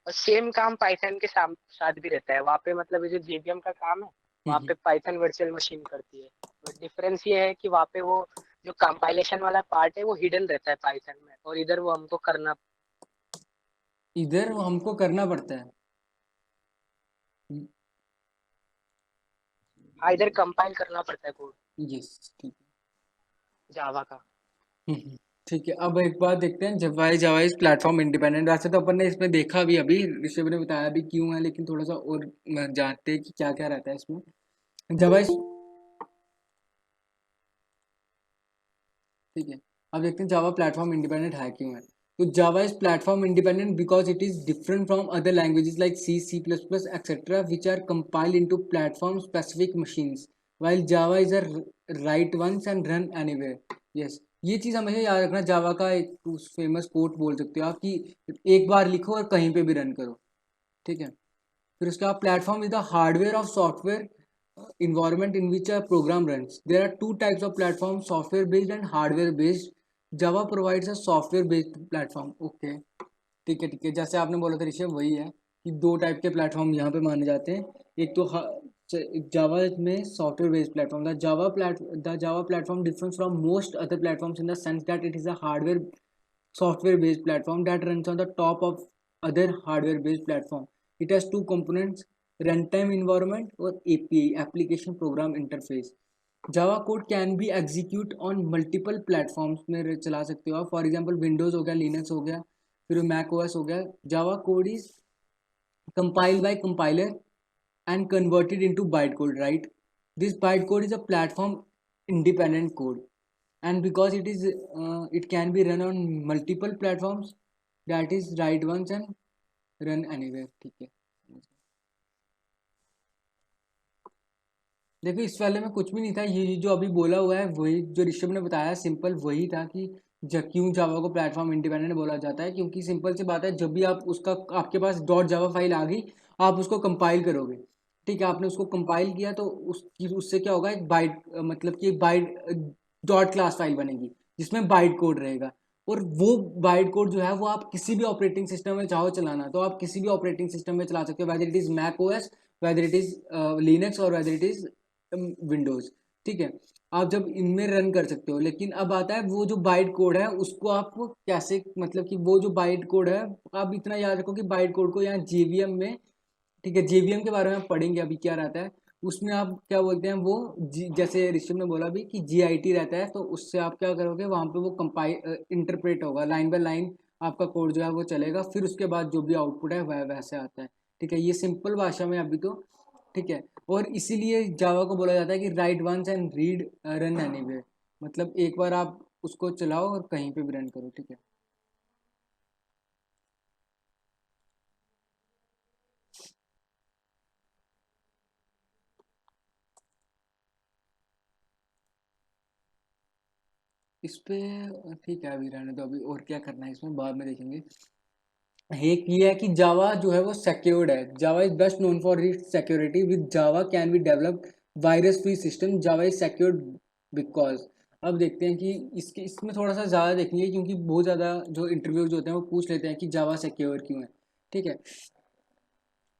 और सेम काम पाइथन के साथ भी रहता है। वहाँ पे मतलब ये जो जेवीएम का काम है, वहाँ हम्म। पे पाइथन वर्चुअल मशीन करती है। बट डिफरेंस ये है कि वहाँ पे वो जो कंपाइलेशन वाला पार्ट है वो हिडन रहता है पाइथन में, और इधर वो हमको करना, इधर वो हमको करना पड़ता है। हाँ इधर कंपाइल करना पड़ता है कोड, यस, ठीक जावा का। है। ठीक है, अब एक बात देखते हैं, जावा इज प्लेटफॉर्म इंडिपेंडेंट, वैसे तो अपन ने इसमें देखा भी, अभी ऋषभ ने बताया भी क्यों है, लेकिन थोड़ा सा और जानते हैं कि क्या क्या रहता है इसमें। जावा इज, ठीक है, अब देखते हैं जावा प्लेटफॉर्म इंडिपेंडेंट है क्यों है। तो Java is platform independent because it is different from other languages like C plus plus etcetera which are compiled into platform specific machines, while java is a write once and run anywhere. yes, ये चीज हमेशा याद रखना, जावा का एक फेमस कोट बोल सकते हो आप कि एक बार लिखो और कहीं पे भी रन करो। ठीक है। फिर उसके बाद platform is the hardware of software environment in which a program runs. There are two types of platform, software based and hardware based. Java provides a software based platform. Okay, ठीक है ठीक है, जैसे आपने बोला था ऋषभ, वही है कि दो टाइप के प्लेटफॉर्म यहाँ पे माने जाते हैं। एक तो जावा में software based platform, the Java platform difference from most other platforms in the sense that it is a hardware software based platform that runs on the top of other hardware based platform. It has two components, runtime environment or API, application program interface. Java code can be execute on multiple platforms में चला सकते हो आप, फॉर एग्जाम्पल विंडोज हो गया, लिनक्स हो गया, फिर मैक ओएस हो गया। Java code is compiled by compiler and converted into bytecode, right? This bytecode is a platform independent code, and because it can be run on multiple platforms, that is write once and run anywhere. ठीक है। देखो इस वाले में कुछ भी नहीं था, ये जो अभी बोला हुआ है वही जो ऋषभ ने बताया, सिंपल वही था कि क्यों जावा को प्लेटफॉर्म इंडिपेंडेंट बोला जाता है, क्योंकि सिंपल सी बात है, जब भी आप उसका आपके पास डॉट जावा फाइल आ गई, आप उसको कंपाइल करोगे। ठीक है, आपने उसको कंपाइल किया तो उससे क्या होगा, एक बाइट मतलब कि एक बाइट डॉट क्लास फाइल बनेगी जिसमें बाइट कोड रहेगा। और वो बाइट कोड जो है वो आप किसी भी ऑपरेटिंग सिस्टम में चाहो चलाना तो आप किसी भी ऑपरेटिंग सिस्टम में चला सकते हो, whether it is Mac OS, whether it is Linux और वेदर इट इज विंडोज। ठीक है, आप जब इनमें रन कर सकते हो। लेकिन अब आता है वो जो बाइट कोड है उसको आप कैसे, मतलब कि वो जो बाइट कोड है, आप इतना याद रखो कि बाइट कोड को यहाँ जेवीएम में, ठीक है, जेवीएम के बारे में आप पढ़ेंगे अभी क्या रहता है उसमें, आप क्या बोलते हैं वो जैसे ऋषभ ने बोला भी कि जीआईटी रहता है, तो उससे आप क्या करोगे वहां पे वो कंपाइल इंटरप्रेट होगा लाइन बाय लाइन, आपका कोड जो है वो चलेगा, फिर उसके बाद जो भी आउटपुट है वह वैसे आता है। ठीक है, ये सिंपल भाषा में अभी तो। ठीक है, और इसीलिए जावा को बोला जाता है कि write once and read run anywhere, मतलब एक बार आप उसको चलाओ और कहीं पे भी रन करो। ठीक है, इस पे ठीक है अभी रहने दो, अभी और क्या करना है इसमें बाद में देखेंगे। एक ये है कि जावा जो है वो सिक्योर्ड है, Java is best known for its security, with Java can be develop virus free system, Java is secured because. अब देखते हैं कि इसके इसमें थोड़ा सा ज़्यादा देखेंगे क्योंकि बहुत ज़्यादा जो इंटरव्यूज होते हैं वो पूछ लेते हैं कि जावा सिक्योर क्यों है। ठीक है,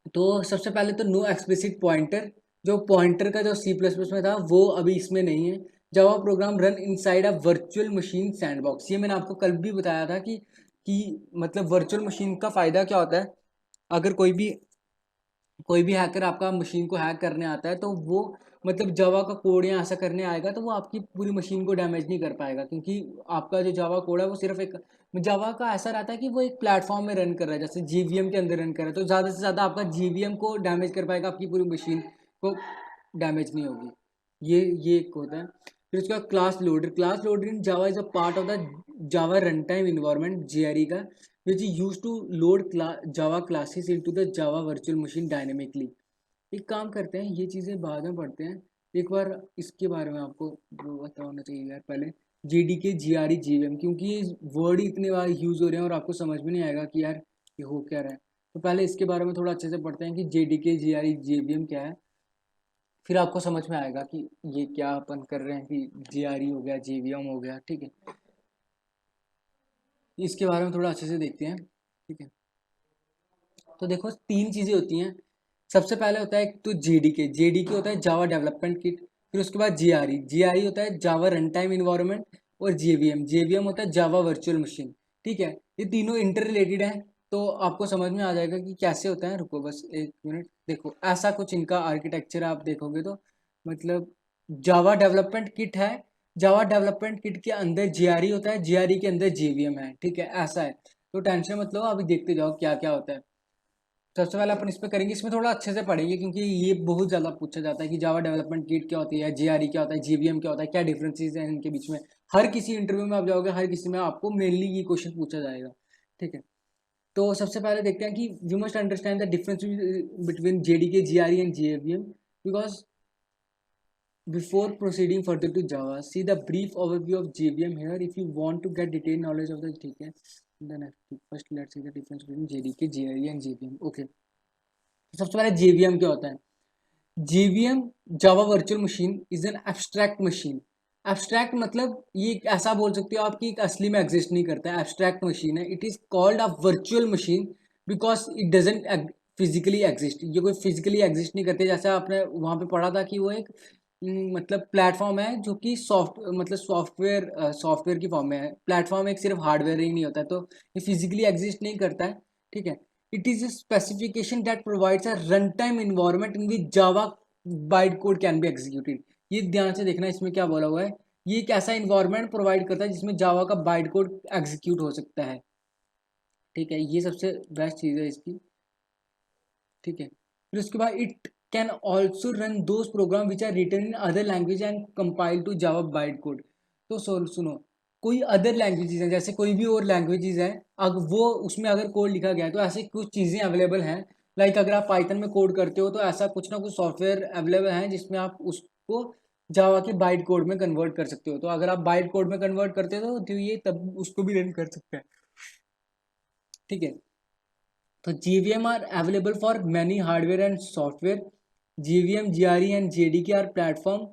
तो सबसे पहले तो नो एक्सप्लिसिट पॉइंटर, जो पॉइंटर का जो सी प्लस प्लस में था वो अभी इसमें नहीं है। Java program run inside a virtual machine sandbox, ये मैंने आपको कल भी बताया था कि मतलब वर्चुअल मशीन का फ़ायदा क्या होता है। अगर कोई भी हैकर आपका मशीन को हैक करने आता है तो वो मतलब जावा का कोड या ऐसा करने आएगा तो वो आपकी पूरी मशीन को डैमेज नहीं कर पाएगा, क्योंकि आपका जो जावा कोड है वो सिर्फ एक, जावा का ऐसा रहता है कि वो एक प्लेटफॉर्म में रन कर रहा है, जैसे जीवीएम के अंदर रन कर रहा है, तो ज़्यादा से ज़्यादा आपका जीवीएम को डैमेज कर पाएगा, आपकी पूरी मशीन को डैमेज नहीं होगी। ये एक होता है। फिर उसका class loader in Java is a part of the Java run time environment JRE का, which is used to load Java classes into the Java virtual machine dynamically। एक काम करते हैं, ये चीज़ें बाद में पढ़ते हैं, एक बार इसके बारे में आपको वो पता होना चाहिए यार पहले, जेडीके जीआरई जीवीएम, क्योंकि ये वर्ड ही इतने बार यूज़ हो रहे हैं और आपको समझ में नहीं आएगा कि यार ये हो क्या रहा है। तो पहले इसके बारे में थोड़ा अच्छे से पढ़ते हैं कि जेडीके जीआरई जीवीएम क्या है, फिर आपको समझ में आएगा कि ये क्या अपन कर रहे हैं कि जीआरई हो गया जीवीएम हो गया। ठीक है, इसके बारे में थोड़ा अच्छे से देखते हैं। ठीक है, तो देखो तीन चीज़ें होती हैं। सबसे पहले होता है एक तो जेडीके होता है जावा डेवलपमेंट किट, फिर उसके बाद जीआरई होता है जावा रन टाइम इन्वायरमेंट, और जेवीएम होता है जावा वर्चुअल मशीन। ठीक है, ये तीनों इंटर रिलेटेड हैं, तो आपको समझ में आ जाएगा कि कैसे होता है। रुको बस एक मिनट, देखो ऐसा कुछ इनका आर्किटेक्चर आप देखोगे तो मतलब जावा डेवलपमेंट किट है, जावा डेवलपमेंट किट के अंदर जीआरई होता है, जीआरई के अंदर जेवीएम है। ठीक है, ऐसा है, तो टेंशन मत लो, अभी देखते जाओ क्या क्या होता है। सबसे पहले अपन इस पे करेंगे, इसमें थोड़ा अच्छे से पढ़ेंगे क्योंकि ये बहुत ज़्यादा पूछा जाता है कि जावा डेवलपमेंट किट क्या होती है, जेआरई क्या होता है, जेवीएम क्या होता है, क्या डिफरेंसेस हैं इनके बीच में। हर किसी इंटरव्यू में आप जाओगे, हर किसी में आपको मेनली ये क्वेश्चन पूछा जाएगा। ठीक है, तो सबसे पहले देखते हैं कि you must understand the difference between JDK GRE and JVM, because before proceeding further to Java, see the brief overview of JVM here if you want to get detailed knowledge of the TK. Then first let's see the difference between JDK, JRE and JVM. Okay. सबसे पहले JVM क्या होता है? JVM Java Virtual Machine is an abstract machine. Abstract मतलब ये ऐसा बोल सकते हो आपकी एक असली में एग्जिस्ट नहीं करता है, एब्स्ट्रैक्ट मशीन है। It is called a virtual machine because it doesn't physically exist, ये कोई फिजिकली एग्जिस्ट नहीं करते। जैसे आपने वहाँ पे पढ़ा था कि वो एक मतलब प्लेटफॉर्म है जो कि मतलब सॉफ्टवेयर की फॉर्म में है। प्लेटफॉर्म एक सिर्फ हार्डवेयर ही नहीं होता है, तो ये फिजिकली एग्जिस्ट नहीं करता है। ठीक है, it is a specification that provides a runtime environment in which Java bytecode can be executed। ये ध्यान से देखना, इसमें क्या बोला हुआ है, ये एक ऐसा इन्वायरमेंट प्रोवाइड करता है जिसमें जावा का बाइट कोड एग्जीक्यूट हो सकता है। ठीक है, ये सबसे बेस्ट चीज़ है इसकी। ठीक है, फिर उसके बाद it can also run those program which are written in other language and compile to Java byte code. तो सुनो, कोई अदर लैंग्वेजेस हैं, जैसे कोई भी और लैंग्वेजेस हैं, अगर वो उसमें अगर कोड लिखा गया है तो ऐसी कुछ चीज़ें अवेलेबल हैं। लाइक अगर आप पाइथन में कोड करते हो तो ऐसा कुछ ना कुछ सॉफ्टवेयर अवेलेबल है जिसमें आप उसको जावा के बाइट कोड में कन्वर्ट कर सकते हो। तो अगर आप बाइट कोड में कन्वर्ट करते हो तो ये तब उसको भी रन कर सकते हैं। ठीक है, तो JVM are available for many hardware and software। JVM, GRE and JDK are platform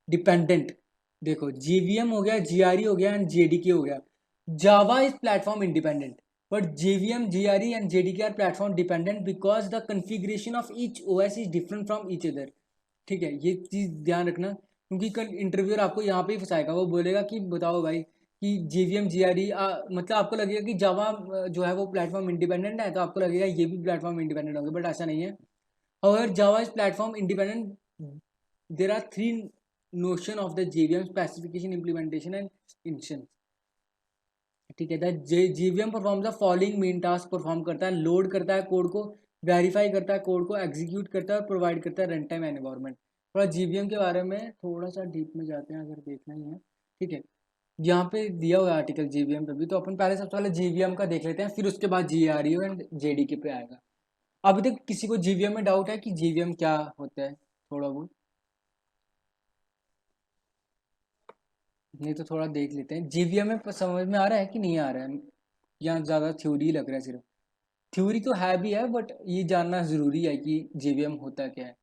dependent. देखो JVM हो गया, GRE हो गया एंड JDK हो गया, Java is platform independent, but JVM, GRE, and JDK are platform dependent because the configuration of each OS is different from each other. ठीक है, ये चीज़ ध्यान रखना, क्योंकि कल इंटरव्यूअर आपको यहाँ पे ही फंसाएगा। वो बोलेगा कि बताओ भाई कि JVM, GRE, मतलब आपको लगेगा कि जावा जो है वो प्लेटफॉर्म इंडिपेंडेंट है, तो आपको लगेगा ये भी प्लेटफॉर्म इंडिपेंडेंट होंगे, बट ऐसा नहीं है। However, Java is platform independent. There are three notion of the JVM: specification, implementation, and instance. ठीक है, JVM perform the following main task perform करता है: लोड करता है कोड को, वेरीफाई करता है कोड को, एग्जीक्यूट करता है और प्रोवाइड करता है रन टाइम एनवायरनमेंट। थोड़ा JVM के बारे में थोड़ा सा डीप में जाते हैं अगर देखना ही है। ठीक है, यहाँ पे दिया हुआ आर्टिकल JVM पे भी, तो अपन पहले सबसे पहले JVM का देख लेते हैं, फिर उसके बाद GRU एंड JDK पे आएगा। अभी तक किसी को JVM में डाउट है कि JVM क्या होता है? थोड़ा बहुत नहीं तो थोड़ा देख लेते हैं। JVM में समझ में आ रहा है कि नहीं आ रहा है, या ज़्यादा थ्योरी लग रहा है? सिर्फ थ्योरी तो है भी है, बट ये जानना ज़रूरी है कि JVM होता क्या है।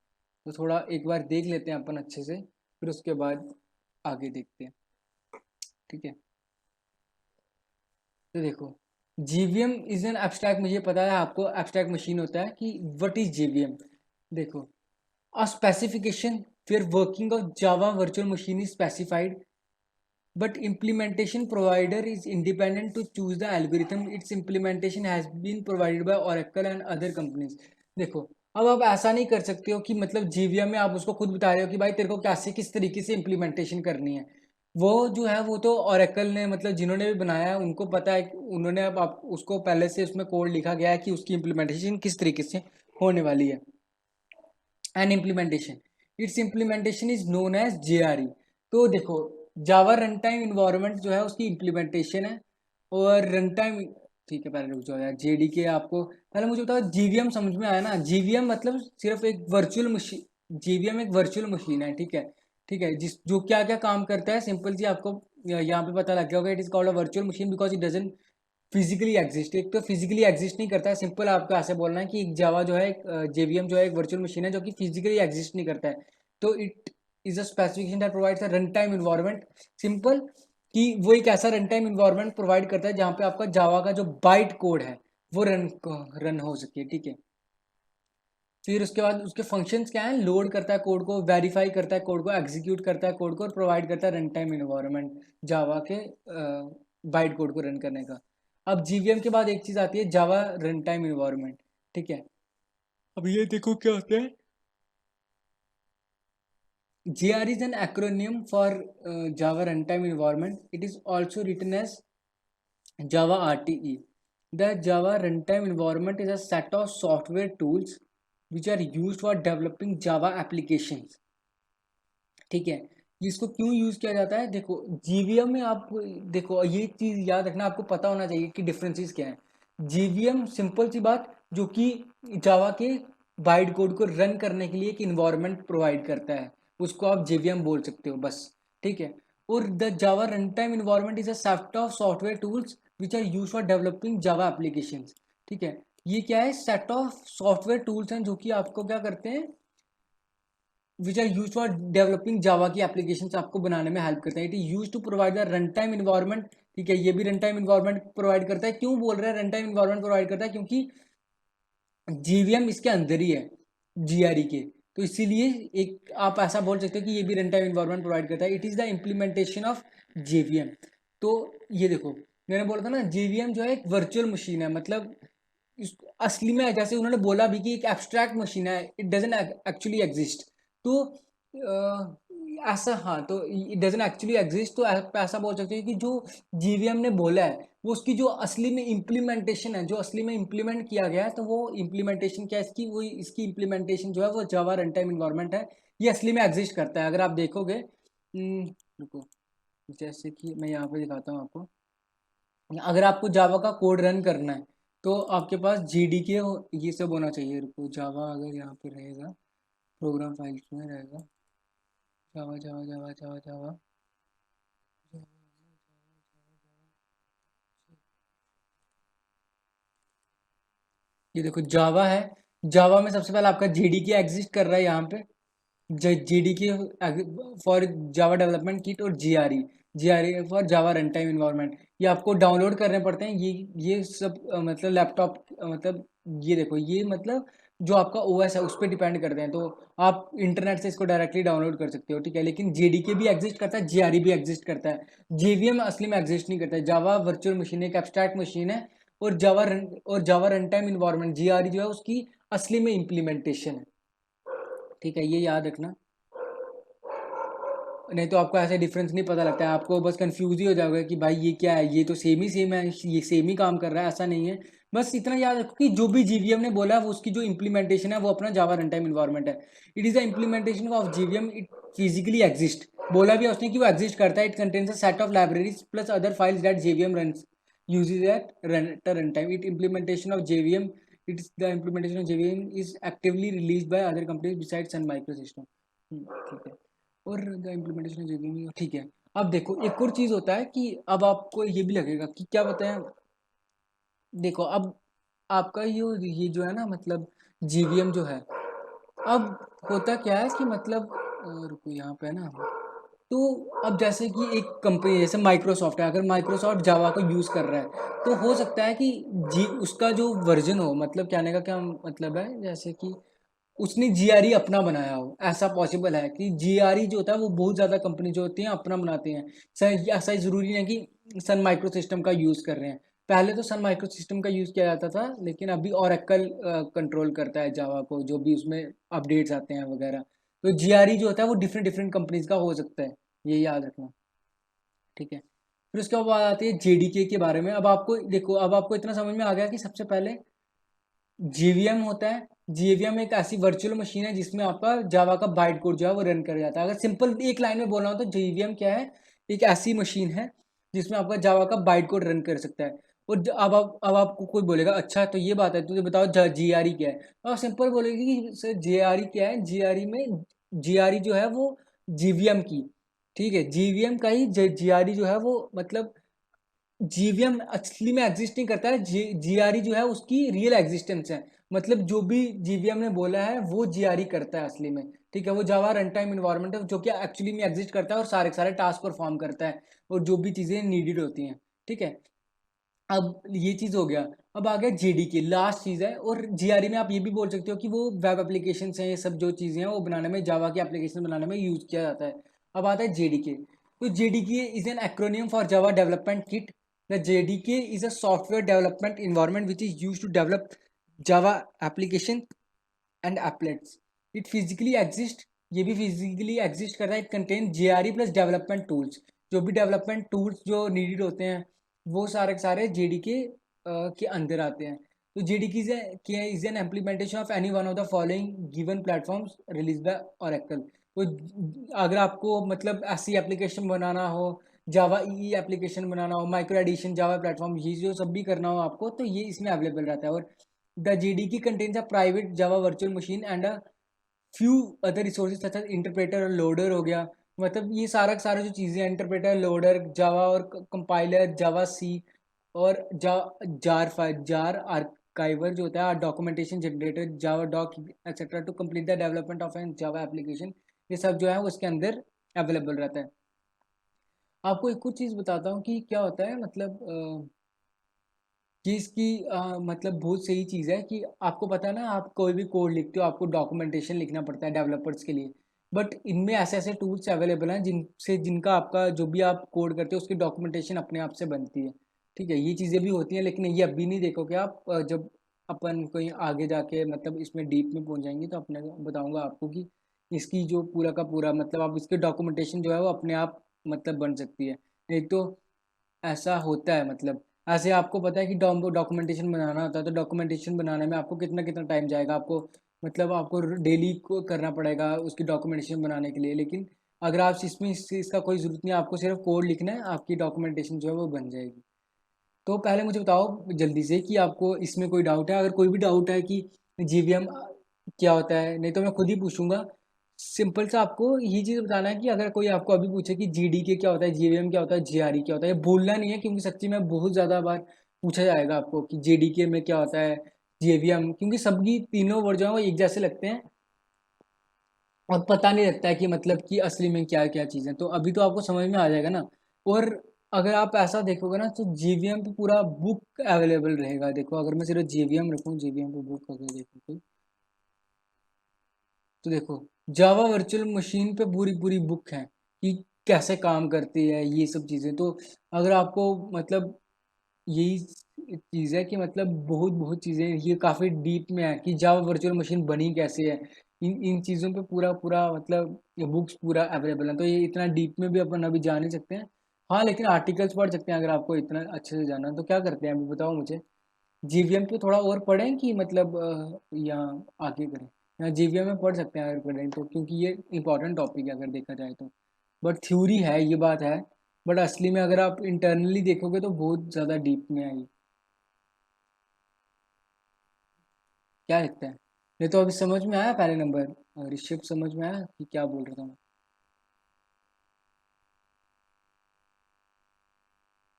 तो थोड़ा एक बार देख लेते हैं अपन अच्छे से, फिर उसके बाद आगे देखते हैं। ठीक है, तो देखो, JVM इज एन एब्स्ट्रैक्ट, मुझे पता है आपको एब्स्ट्रैक्ट मशीन होता है कि व्हाट इज JVM। देखो, a specification where working of Java virtual machine is specified, but implementation provider is independent to choose the algorithm. Its implementation has been provided by Oracle and other companies. देखो, अब आप ऐसा नहीं कर सकते हो कि मतलब JVM में आप उसको खुद बता रहे हो कि भाई तेरे को कैसे किस तरीके से इम्प्लीमेंटेशन करनी है। वो जो है वो तो Oracle ने, मतलब जिन्होंने भी बनाया है उनको पता है, उन्होंने अब आप उसको पहले से उसमें कोड लिखा गया है कि उसकी इम्प्लीमेंटेशन किस तरीके से होने वाली है। And implementation, its implementation is known as JRE। तो देखो, जावा रन टाइम इन्वायरमेंट जो है उसकी इम्प्लीमेंटेशन है, और रन टाइम, ठीक है पहले रुक जाओ यार, JDK आपको पहले मुझे बताओ। JVM समझ में आया ना? JVM मतलब सिर्फ एक वर्चुअल मशीन, JVM एक वर्चुअल मशीन है। ठीक है, ठीक है, जिस जो क्या क्या काम करता है सिंपल जी आपको यहाँ पे पता लग गया होगा। It is called a virtual machine because it doesn't physically exist. एक तो फिजिकली एग्जिस्ट नहीं करता है, सिंपल आपको ऐसे बोलना है कि एक जावा जो है, एक JVM जो है एक वर्चुअल मशीन है जो कि फिजिकली एग्जिस्ट नहीं करता है। तो it is a specification that provides a run time environment. Simple कि वो एक ऐसा रन टाइम इन्वायरमेंट प्रोवाइड करता है जहाँ पे आपका जावा का जो बाइट कोड है वो रन हो सके। ठीक है, फिर उसके बाद उसके फंक्शंस क्या हैं? लोड करता है कोड को, वेरीफाई करता है कोड को, एग्जीक्यूट करता है कोड को और प्रोवाइड करता है रन टाइम इन्वायरमेंट जावा के बाइट कोड को रन करने का। अब JVM के बाद एक चीज़ आती है जावा रन टाइम इन्वायरमेंट। ठीक है, अब ये देखो क्या होता है। JR is an acronym for Java Runtime Environment. It is also written as Java RTE. The Java Runtime Environment is a set of software tools which are used for developing Java applications. ठीक है, इसको क्यों यूज किया जाता है? देखो, JVM में आप देखो, ये चीज याद रखना, आपको पता होना चाहिए कि डिफरेंसेस क्या है। JVM सिंपल सी बात, जो कि जावा के बाइट कोड को रन करने के लिए एक इन्वायरमेंट प्रोवाइड करता है, उसको आप JVM बोल सकते हो बस। ठीक है, और the Java run time environment is a set of software tools which are use for developing Java applications. ठीक है, ये क्या है? सेट ऑफ सॉफ्टवेयर टूल्स हैं जो कि आपको क्या करते हैं, which are use for developing Java की एप्लीकेशन आपको बनाने में हेल्प करते हैं। It is use to provide the run time environment. ठीक है, ये भी रन टाइम इन्वायरमेंट प्रोवाइड करता है। क्यों बोल रहे हैं रन टाइम इन्वायरमेंट प्रोवाइड करता है? क्योंकि JVM इसके अंदर ही है GRE के, तो इसीलिए एक आप ऐसा बोल सकते हो कि ये भी रन टाइम इन्वायरमेंट प्रोवाइड करता है। It is the implementation of JVM। तो ये देखो, मैंने बोला था ना JVM जो है एक वर्चुअल मशीन है, मतलब असली में जैसे उन्होंने बोला भी कि एक एब्स्ट्रैक्ट मशीन है, इट डजंट एक्चुअली एग्जिस्ट। तो ऐसा, हाँ, तो इट डजंट एक्चुअली एग्जिस्ट, तो आप ऐसा बोल सकते हैं कि जो JVM ने बोला है वो उसकी जो असली में इम्प्लीमेंटेशन है, जो असली में इम्प्लीमेंट किया गया है, तो वो इम्प्लीमेंटेशन क्या है इसकी? वो इसकी इम्प्लीमेंटेशन जो है वो जावा रन टाइम इन्वायरमेंट है। ये असली में एग्जिस्ट करता है। अगर आप देखोगे, रुको, जैसे कि मैं यहाँ पे दिखाता हूँ आपको। अगर आपको जावा का कोड रन करना है तो आपके पास JDK ये सब होना चाहिए। रुको, जावा अगर यहाँ पे रहेगा, प्रोग्राम फाइल्स में रहेगा, जावा जावा जावा जावा जावा, ये देखो जावा है। जावा में सबसे पहले आपका JDK एग्जिस्ट कर रहा है यहाँ पे, JDK for Java development kit और GRE। GRE for Java run time environment, ये आपको डाउनलोड करने पड़ते हैं। ये सब मतलब लैपटॉप मतलब ये देखो, ये मतलब जो आपका ओएस है उस पर डिपेंड करते हैं, तो आप इंटरनेट से इसको डायरेक्टली डाउनलोड कर सकते हो, ठीक है। लेकिन जेडीके भी एग्जिस्ट करता है, जीआरई भी एग्जिस्ट करता है। जेवीएम असली में एग्जिस्ट नहीं करता है। जावा वर्चुअल मशीन एक एब्स्ट्रैक्ट मशीन है, और जावा रन टाइम इन्वायरमेंट जीआरई जो है उसकी असली में इम्प्लीमेंटेशन है, ठीक है, ये याद रखना। नहीं तो आपको ऐसे डिफरेंस नहीं पता लगता है, आपको बस कंफ्यूज ही हो जाओगे कि भाई ये क्या है, ये तो सेम ही सेम है, ये सेम ही काम कर रहा है, ऐसा नहीं है। बस इतना याद रखो कि जो भी जीवीएम ने बोला है वो उसकी जो इम्प्लीमेंटेशन है वो अपना जावा रन टाइम इन्वायरमेंट है। It is the implementation of JVM, it physically exist. बोला भी है उसने कि वो एग्जिस्ट करता है। It contains a set of libraries plus other files that JVM runs uses at run time. It implementation of JVM, it's the implementation of JVM is actively released by other companies beside Sun micro system, ठीक है। और द इम्प्लीमेंटेशन जेवीएम, ठीक है। अब देखो एक और चीज होता है कि अब आपको ये भी लगेगा कि क्या बताएं, देखो अब आपका ये जो है ना मतलब जीवीएम जो है, अब होता क्या है कि मतलब रुको यहाँ पे है ना, तो अब जैसे कि एक कंपनी जैसे माइक्रोसॉफ्ट है, अगर माइक्रोसॉफ्ट जावा को यूज़ कर रहा है तो हो सकता है कि जी उसका जो वर्जन हो, मतलब कहने का क्या मतलब है, जैसे कि उसने जीआरई अपना बनाया हो, ऐसा पॉसिबल है कि जीआरई जो होता है वो बहुत ज़्यादा कंपनी जो होती हैं अपना बनाते हैं। सर ऐसा ज़रूरी नहीं कि सन माइक्रो सिस्टम का यूज़ कर रहे हैं। पहले तो सन माइक्रो सिस्टम का यूज़ किया जाता था, लेकिन अभी ओरेकल कंट्रोल करता है जावा को, जो भी उसमें अपडेट्स आते हैं वगैरह। तो जीआरई जो होता है वो डिफरेंट डिफरेंट कंपनीज का हो सकता है, ये याद रखना, ठीक है। फिर उसके बाद आती है जेडीके के बारे में। अब आपको देखो, अब आपको इतना समझ में आ गया कि सबसे पहले जीवीएम होता है। जीवीएम एक ऐसी वर्चुअल मशीन है जिसमें आपका जावा का बाइट कोड जो है वो रन कर जाता है। अगर सिंपल एक लाइन में बोलना हो तो जीवीएम क्या है, एक ऐसी मशीन है जिसमें आपका जावा का बाइट कोड रन कर सकता है। और अब आपको कोई बोलेगा अच्छा तो ये बात है, तो ये बताओ जीआरई क्या है, तो आप सिंपल बोलेगी कि सर जीआरई क्या है। जीआरई में जीआरई जो है वो जीवीएम की, ठीक है, जीवीएम का ही जीआरई जो है वो मतलब जीवीएम असली में एग्जिस्ट नहीं करता है। जीआरई जो है उसकी रियल एग्जिस्टेंस है, मतलब जो भी जीवीएम ने बोला है वो जीआरई करता है असली में, ठीक है। वो जावा रन टाइम इन्वायरमेंट है जो कि एक्चुअली में एग्जिस्ट करता है और सारे सारे टास्क परफॉर्म करता है और जो भी चीज़ें नीडेड होती हैं, ठीक है। अब ये चीज़ हो गया। अब आ गया जेडीके, लास्ट चीज़ है। और जीआरई में आप ये भी बोल सकते हो कि वो वेब एप्लीकेशन हैं, ये सब जो चीज़ें हैं वो बनाने में, जावा की एप्लीकेशन बनाने में यूज किया जाता है। अब आता है जेडीके। तो JDK is an acronym for Java development kit. The JDK is a software development environment which is use to develop Java application and applets. It physically exist, ये भी फिजिकली एग्जिस्ट कर रहा है। It contain JRE plus development tools, जो भी डेवलपमेंट टूल्स जो नीडेड होते हैं वो सारे के सारे जेडीके के अंदर आते हैं। तो JDK is N implementation of any one of the following given platforms release by Oracle. तो अगर आपको मतलब ऐसी एप्लीकेशन बनाना हो, जावा ई एप्लीकेशन बनाना हो, माइक्रो एडिशन जावा प्लेटफॉर्म, ये जो सब भी करना हो आपको तो ये इसमें अवेलेबल रहता है। और the JDK contains a private Java virtual machine and a few other resources such as interpreter और लोडर हो गया। मतलब ये सारा सारा जो चीज़ें हैं, इंटरप्रेटर, लोडर, जावा और कंपाइलर, जावा सी और जार आर्काइवर जो होता है, documentation generator, Java doc etcetera to complete the development of an Java application, ये सब जो है वो उसके अंदर अवेलेबल रहता है। आपको एक कुछ चीज़ बताता हूँ कि क्या होता है, मतलब कि इसकी मतलब बहुत सही चीज़ है कि आपको पता है ना, आप कोई भी कोड लिखते हो आपको डॉक्यूमेंटेशन लिखना पड़ता है डेवलपर्स के लिए। बट इनमें ऐसे ऐसे टूल्स अवेलेबल हैं जिनका आपका जो भी आप कोड करते हो उसकी डॉक्यूमेंटेशन अपने आप से बनती है, ठीक है। ये चीज़ें भी होती हैं, लेकिन ये अभी नहीं देखोगे आप। जब अपन कहीं आगे जाके मतलब इसमें डीप में पहुंच जाएंगे तो अपने बताऊंगा आपको कि इसकी जो पूरा का पूरा मतलब आप इसके डॉक्यूमेंटेशन जो है वो अपने आप मतलब बन सकती है। एक तो ऐसा होता है, मतलब ऐसे आपको पता है कि डॉक्यूमेंटेशन बनाना होता है, तो डॉक्यूमेंटेशन बनाने में आपको कितना कितना टाइम जाएगा, आपको मतलब आपको डेली को करना पड़ेगा उसकी डॉक्यूमेंटेशन बनाने के लिए। लेकिन अगर आप इसमें इसका कोई ज़रूरत नहीं है, आपको सिर्फ कोड लिखना है, आपकी डॉक्यूमेंटेशन जो है वो बन जाएगी। तो पहले मुझे बताओ जल्दी से कि आपको इसमें कोई डाउट है। अगर कोई भी डाउट है कि जीवीएम क्या होता है, नहीं तो मैं खुद ही पूछूंगा। सिंपल सा आपको ये चीज़ बताना है कि अगर कोई आपको अभी पूछे कि जीडीके क्या होता है, जीवीएम क्या होता है, जीआरई क्या होता है, ये भूलना नहीं है, क्योंकि सच्ची में बहुत ज़्यादा बार पूछा जाएगा आपको कि जेडीके में क्या होता है, जीवीएम, क्योंकि सबकी तीनों वर्ड जो है वो एक जैसे लगते हैं और पता नहीं लगता है कि मतलब कि असली में क्या क्या चीज़ें। तो अभी तो आपको समझ में आ जाएगा ना। और अगर आप ऐसा देखोगे ना तो जेवीएम पे पूरा बुक अवेलेबल रहेगा। देखो अगर मैं सिर्फ जेवीएम रखूँ, जेवीएम पे बुक अगर देखो तो देखो जावा वर्चुअल मशीन पे पूरी पूरी बुक है कि कैसे काम करती है ये सब चीज़ें। तो अगर आपको मतलब यही चीज़ है कि मतलब बहुत बहुत चीज़ें ये काफ़ी डीप में है कि जावा वर्चुअल मशीन बनी कैसे है। इन इन चीज़ों पे पूरा पूरा मतलब ये बुक्स पूरा अवेलेबल है। तो ये इतना डीप में भी अपन अभी जा नहीं सकते हैं। हाँ लेकिन आर्टिकल्स पढ़ सकते हैं अगर आपको इतना अच्छे से जानना है। तो क्या करते हैं अभी बताओ मुझे, जीवीएम पे थोड़ा और पढ़ें कि मतलब यहाँ आगे करें। यहाँ जीवीएम में पढ़ सकते हैं अगर पढ़ें तो, क्योंकि ये इंपॉर्टेंट टॉपिक है अगर देखा जाए तो। बट थ्योरी है ये बात है, बट असली में अगर आप इंटरनली देखोगे तो बहुत ज़्यादा डीप में है ये। क्या लिखते हैं? ये तो अभी समझ में आया पहले नंबर, ऋषभ समझ में आया कि क्या बोल रहा था मैं?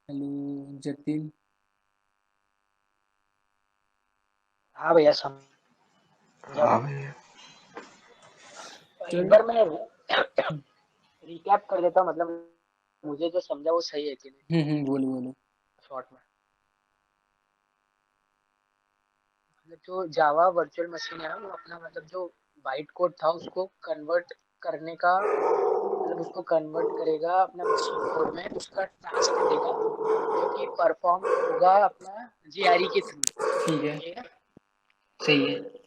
हेलो जतिन। हाँ भैया समझा हाँ मैं। भैया। एक चल। बार मैं रिकैप कर देता हूँ, मतलब मुझे जो समझा वो सही है कि नहीं, बोलो बोलो। शॉर्ट में। मतलब जो जावा वर्चुअल मशीन है ना, वो अपना मतलब जो बाइट कोड था उसको कन्वर्ट करने का, मतलब उसको कन्वर्ट करेगा अपना मशीन कोड में, उसका टास्क देगा जो कि परफॉर्म होगा अपना जीआरई के थ्रू। ठीक है। ठीक है। सही है।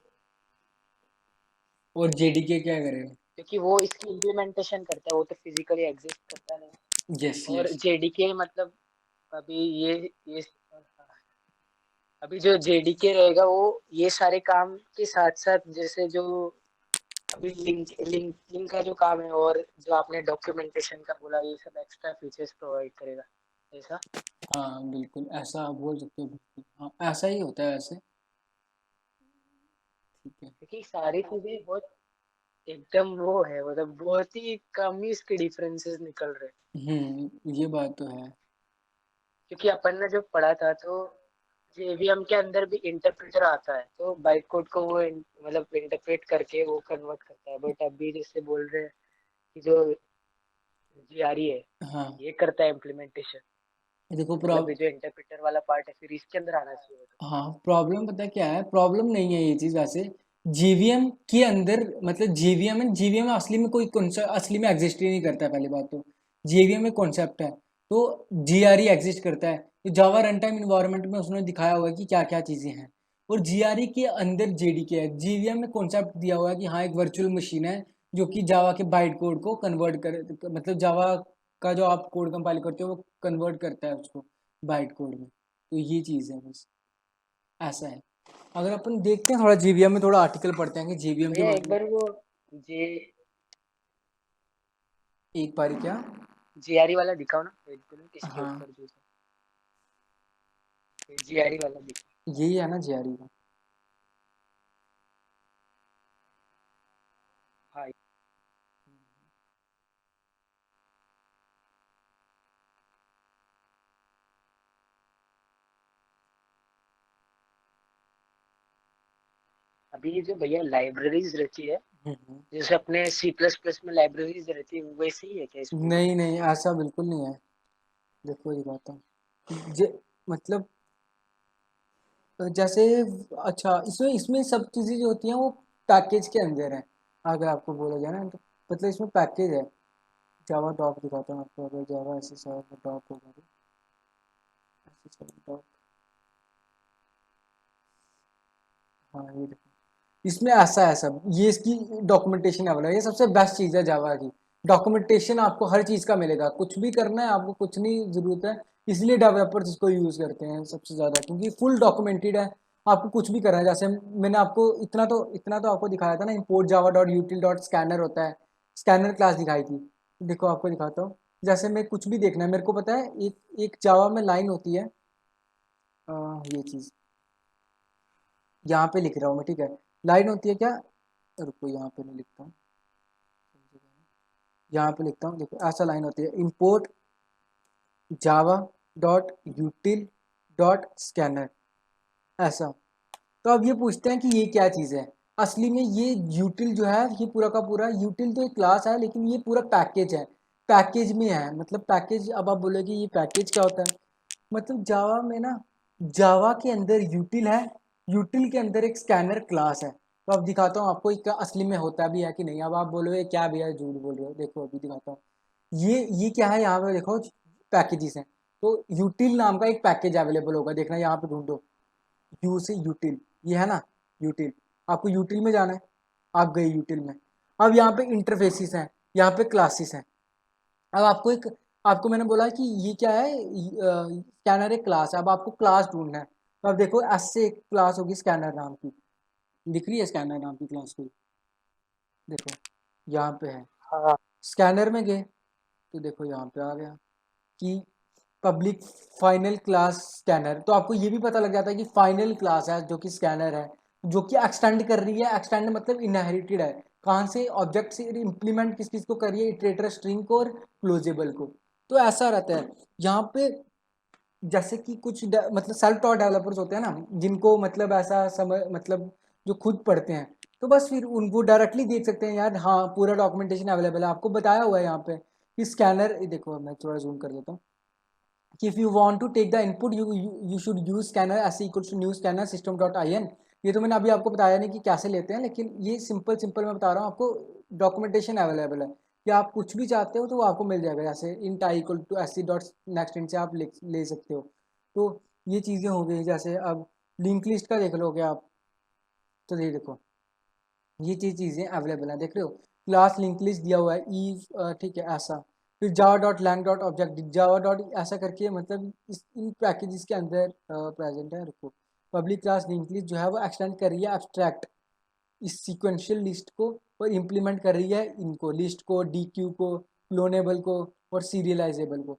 और जेडीके क्या करेगा? क्योंकि वो इसकी इम्प्लीमेंटेशन करता है, वो तो फिजिकली एग्जिस्ट करता नहीं। यस और यस। जेडीके मतलब अभी ये अभी जो जेडीके रहेगा वो ये सारे काम के साथ साथ, जैसे जो अभी लिंक का जो काम है, और जो आपने डॉक्यूमेंटेशन का बोला, ये सब एक्स्ट्रा फीचर्स प्रोवाइड करेगा ऐसा। हाँ बिल्कुल ऐसा आप बोल सकते हो, बिल्कुल हाँ ऐसा ही होता है ऐसे। ठीक है। क्योंकि सारी चीजें बहुत एकदम वो है, मतलब बहुत ही कम ही इसके डिफरेंसेस निकल रहे हैं। ये बात तो है। क्योंकि अपन ने जो पढ़ा था तो जेवीएम के अंदर भी इंटरप्रेटर आता है, तो बाइट कोड को वो मतलब इंटरप्रेट करके वो कन्वर्ट करता है। बट अभी जैसे बोल रहे हैं कि जो जीआरई है हाँ ये करता है इम्प्लीमेंटेशन, देखो तो मतलब ये जो इंटरप्रेटर वाला पार्ट है फिर इसके अंदर आना चाहिए तो। हाँ प्रॉब्लम पता है क्या है, प्रॉब्लम नहीं है ये चीज़ वैसे। जीवीएम के अंदर मतलब जीवीएम है, जीवीएम असली में कोई कॉन्सेप्ट असली में एग्जिस्ट ही नहीं करता है पहली बात तो। जीवीएम में कॉन्सेप्ट है। तो जीआरई एग्जिस्ट करता है, तो जावा रन टाइम इन्वायरमेंट में उसने दिखाया हुआ है कि क्या क्या चीज़ें हैं। और जीआरई के अंदर जेडीके है, जीवीएम में कॉन्सेप्ट दिया हुआ है कि हाँ एक वर्चुअल मशीन है जो कि जावा के बाइट कोड को कन्वर्ट कर, मतलब जावा का जो आप कोड कंपाइल करते हो वो कन्वर्ट करता है उसको बाइट कोड में। तो ये चीज़ है बस, ऐसा है। अगर अपन देखते हैं थोड़ा जीवीएम में, थोड़ा आर्टिकल पढ़ते हैं कि जीवीएम के भैया बारे एक में। बार वो जे एक बारी क्या? जीआरई वाला दिखाओ ना, एक मिनट इसके हाँ ऊपर जो जीआरई वाला दिखाओ। यही है ना जीआरई का। हाँ। अभी ये जो भैया लाइब्रेरीज रहती है, हम्म। जैसे अपने सी प्लस प्लस में लाइब्रेरीज रहती है, वैसे ही है क्या इसमें भी? नहीं नहीं ऐसा बिल्कुल नहीं है। देखो दिखाता हूँ मतलब जैसे, अच्छा इसमें इसमें सब चीज़ें जो होती हैं वो पैकेज के अंदर है। अगर आपको बोला जाए ना तो मतलब इसमें पैकेज है। जावा डॉक दिखाता हूँ आपको, अगर जावा ऐसे सब डॉक होगा तो ऐसे सब डॉक। हाँ ये देखो इसमें ऐसा है सब, ये इसकी डॉक्यूमेंटेशन अवेलेबल है, ये सबसे बेस्ट चीज़ है जावा की। डॉक्यूमेंटेशन आपको हर चीज़ का मिलेगा, कुछ भी करना है आपको कुछ नहीं ज़रूरत है। इसलिए डेवलपर्स इसको यूज़ करते हैं सबसे ज़्यादा, क्योंकि फुल डॉक्यूमेंटेड है। आपको कुछ भी करना है, जैसे मैंने आपको इतना तो आपको दिखाया था ना, इम्पोर्ट जावा डॉट यूटिल डॉट स्कैनर होता है। स्कैनर क्लास दिखाई थी। देखो आपको दिखाता हूँ। जैसे मैं कुछ भी देखना है मेरे को पता है, एक एक जावा में लाइन होती है। ये चीज़ यहाँ पे लिख रहा हूँ मैं, ठीक है। लाइन होती है क्या, रुको यहाँ पे नहीं लिखता हूँ, यहाँ पे लिखता हूँ। देखो ऐसा लाइन होती है, import java dot यूटिल dot scanner, ऐसा। तो अब ये पूछते हैं कि ये क्या चीज़ है। असली में ये यूटिल जो है ये पूरा का पूरा यूटिल तो एक क्लास है, लेकिन ये पूरा पैकेज है। पैकेज में है। मतलब पैकेज, अब आप बोलोगे ये पैकेज क्या होता है, मतलब जावा में ना, जावा के अंदर यूटिल है, यूटिल के अंदर एक स्कैनर क्लास है। तो अब दिखाता हूँ आपको एक असली में होता भी है कि नहीं। अब आप बोलोगे क्या भैया झूठ बोल रहे हो, देखो अभी दिखाता हूँ। ये क्या है, यहाँ पे देखो पैकेजेस हैं। तो यूटिल नाम का एक पैकेज अवेलेबल होगा, देखना यहाँ पे ढूंढो, यू से यूटिल, ये है ना यूटिल। आपको यूटिल में जाना है, आप गए यूटिल में। अब यहाँ पे इंटरफेसिस हैं, यहाँ पे क्लासेस हैं। अब आपको एक, आपको मैंने बोला कि ये क्या है, स्कैनर एक क्लास है। अब आपको क्लास ढूंढना है, तो अब देखो एस से एक क्लास होगी स्कैनर नाम की, दिख रही है स्कैनर नाम की क्लास कोई, देखो यहाँ पे है। हाँ। स्कैनर में गए तो देखो यहाँ पे आ गया कि पब्लिक फाइनल क्लास स्कैनर। तो आपको ये भी पता लग जाता है कि फाइनल क्लास है जो कि स्कैनर है, जो कि एक्सटेंड कर रही है। एक्सटेंड मतलब इनहेरिटेड है, कहाँ से, ऑब्जेक्ट से इंप्लीमेंट किस चीज को कर रही है, इटरेटर स्ट्रिंग को और क्लोजेबल को। तो ऐसा रहता है यहाँ पे। जैसे कि कुछ मतलब सेल्फ टॉट डेवलपर्स होते हैं ना, जिनको मतलब ऐसा समझ, मतलब जो खुद पढ़ते हैं, तो बस फिर उनको डायरेक्टली देख सकते हैं यार, हाँ पूरा डॉक्यूमेंटेशन अवेलेबल है, आपको बताया हुआ है यहाँ पे कि स्कैनर, देखो मैं थोड़ा जूम कर देता हूँ कि if you want to take the input you should use scanner s equals to new scanner system dot in। ये तो मैंने अभी आपको बताया नहीं कि कैसे लेते हैं, लेकिन ये सिंपल सिंपल मैं बता रहा हूँ आपको, डॉक्यूमेंटेशन अवेलेबल है कि आप कुछ भी चाहते हो तो वो आपको मिल जाएगा। जैसे int i equal to sc dot next int से आप ले सकते हो। तो ये चीज़ें हो गई। जैसे अब लिंक लिस्ट का देख लोगे आप, तो ये देखो ये चीज़ें अवेलेबल है, देख रहे हो, क्लास लिंक लिस्ट दिया हुआ है ई, ठीक है ऐसा। फिर Java dot lang dot object, Java dot ऐसा करके, मतलब इन पैकेजेस के अंदर प्रेजेंट है। रुको, पब्लिक क्लास लिंक लिस्ट जो है वो एक्सटेंड कर रही है एब्स्ट्रैक्ट इस सीक्वेंशियल लिस्ट को, और इम्प्लीमेंट कर रही है इनको लिस्ट को, डी क्यू को, क्लोनेबल को और सीरियलाइजेबल को।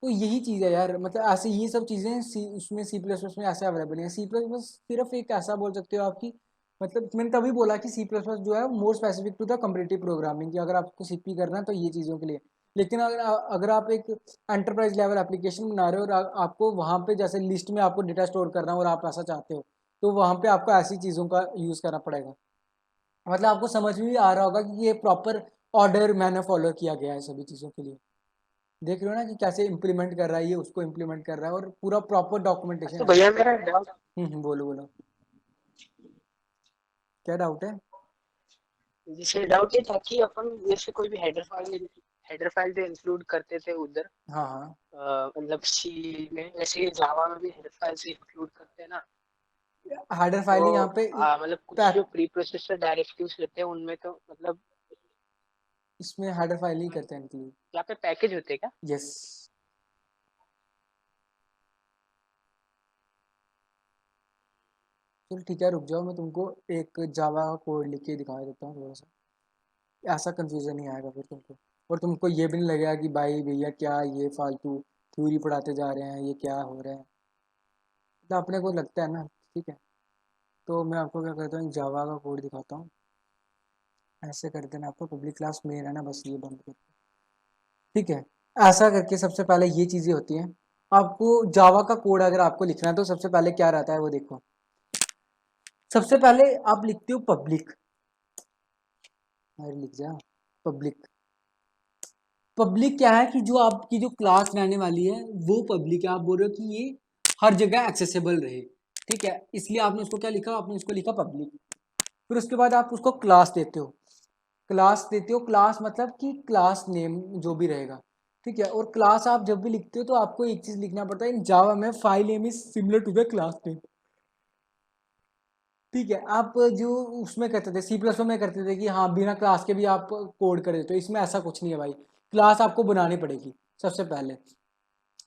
तो यही चीज़ है यार, मतलब ऐसे ये सब चीज़ें उसमें सी प्लस प्लस में ऐसे अवेलेबल है। सी प्लस प्लस सिर्फ एक ऐसा बोल सकते हो आपकी, मतलब मैंने तभी बोला कि सी प्लस प्लस जो है more specific to the competitive programming, की अगर आपको सीपी करना है तो ये चीज़ों के लिए। लेकिन अगर आप एक एंटरप्राइज लेवल एप्लीकेशन बना रहे हो और आपको वहाँ पे जैसे लिस्ट में आपको डेटा स्टोर करना है और आप ऐसा चाहते हो, तो वहाँ पे आपको ऐसी चीज़ों का यूज़ करना पड़ेगा। मतलब आपको समझ में भी आ रहा होगा कि ये प्रॉपर ऑर्डर मैंने फॉलो किया गया है सभी चीज़ों के लिए। देख रहे हो ना कि कैसे इम्प्लीमेंट कर रहा है, ये उसको इम्प्लीमेंट कर रहा है, और पूरा प्रॉपर डॉक्यूमेंटेशन तो है। भैया मेरा डाउट, बोलो बोलो, क्या डाउट है। जैसे डाउट ये था कि अपन जैसे कोई भी हेडर फाइल जो इंक्लूड करते थे उधर, हाँ हाँ, मतलब सी में, वैसे जावा में भी हेडर फाइल से इंक्लूड करते हैं ना। हेडर फाइल तो यहाँ पे मतलब कुछ जो पैक, प्री प्रोसेसर डायरेक्टिव्स रहते हैं उनमें तो मतलब इसमें हेडर फाइल ही करते हैं इंक्लूड। यहाँ पे पैकेज होते हैं क्या? यस, चलो ठीक है रुक जाओ, मैं तुमको एक जावा कोड लिख के दिखा देता हूँ थोड़ा सा, ऐसा कंफ्यूजन नहीं आएगा फिर तुमको, और तुमको ये भी नहीं लगेगा कि भाई भैया क्या ये फालतू थ्योरी पढ़ाते जा रहे हैं, ये क्या हो रहा है। तो अपने को लगता है ना, ठीक है। तो मैं आपको क्या करता हूँ, जावा का कोड दिखाता हूँ। ऐसे कर देना, आपको पब्लिक क्लास में रहना, बस ये बंद कर, ठीक है। ऐसा करके सबसे पहले ये चीज़ें होती हैं। आपको जावा का कोड अगर आपको लिखना है तो सबसे पहले क्या रहता है वो देखो। सबसे पहले आप लिखते हो पब्लिक, अरे लिख जा पब्लिक। पब्लिक क्या है कि जो आपकी जो क्लास रहने वाली है वो पब्लिक है। आप बोल रहे हो कि ये हर जगह एक्सेसिबल रहे, ठीक है, इसलिए आपने उसको क्या लिखा, आपने उसको लिखा पब्लिक। फिर उसके बाद आप उसको क्लास देते हो, क्लास देते हो, क्लास मतलब कि क्लास नेम जो भी रहेगा, ठीक है। और क्लास आप जब भी लिखते हो तो आपको एक चीज लिखना पड़ता है, इन जावा में file name is similar to the class name, ठीक है। आप जो उसमें करते थे सी प्लस में करते थे कि हाँ बिना क्लास के भी आप कोड कर देते हो, इसमें ऐसा कुछ नहीं है भाई, क्लास आपको बनानी पड़ेगी सबसे पहले।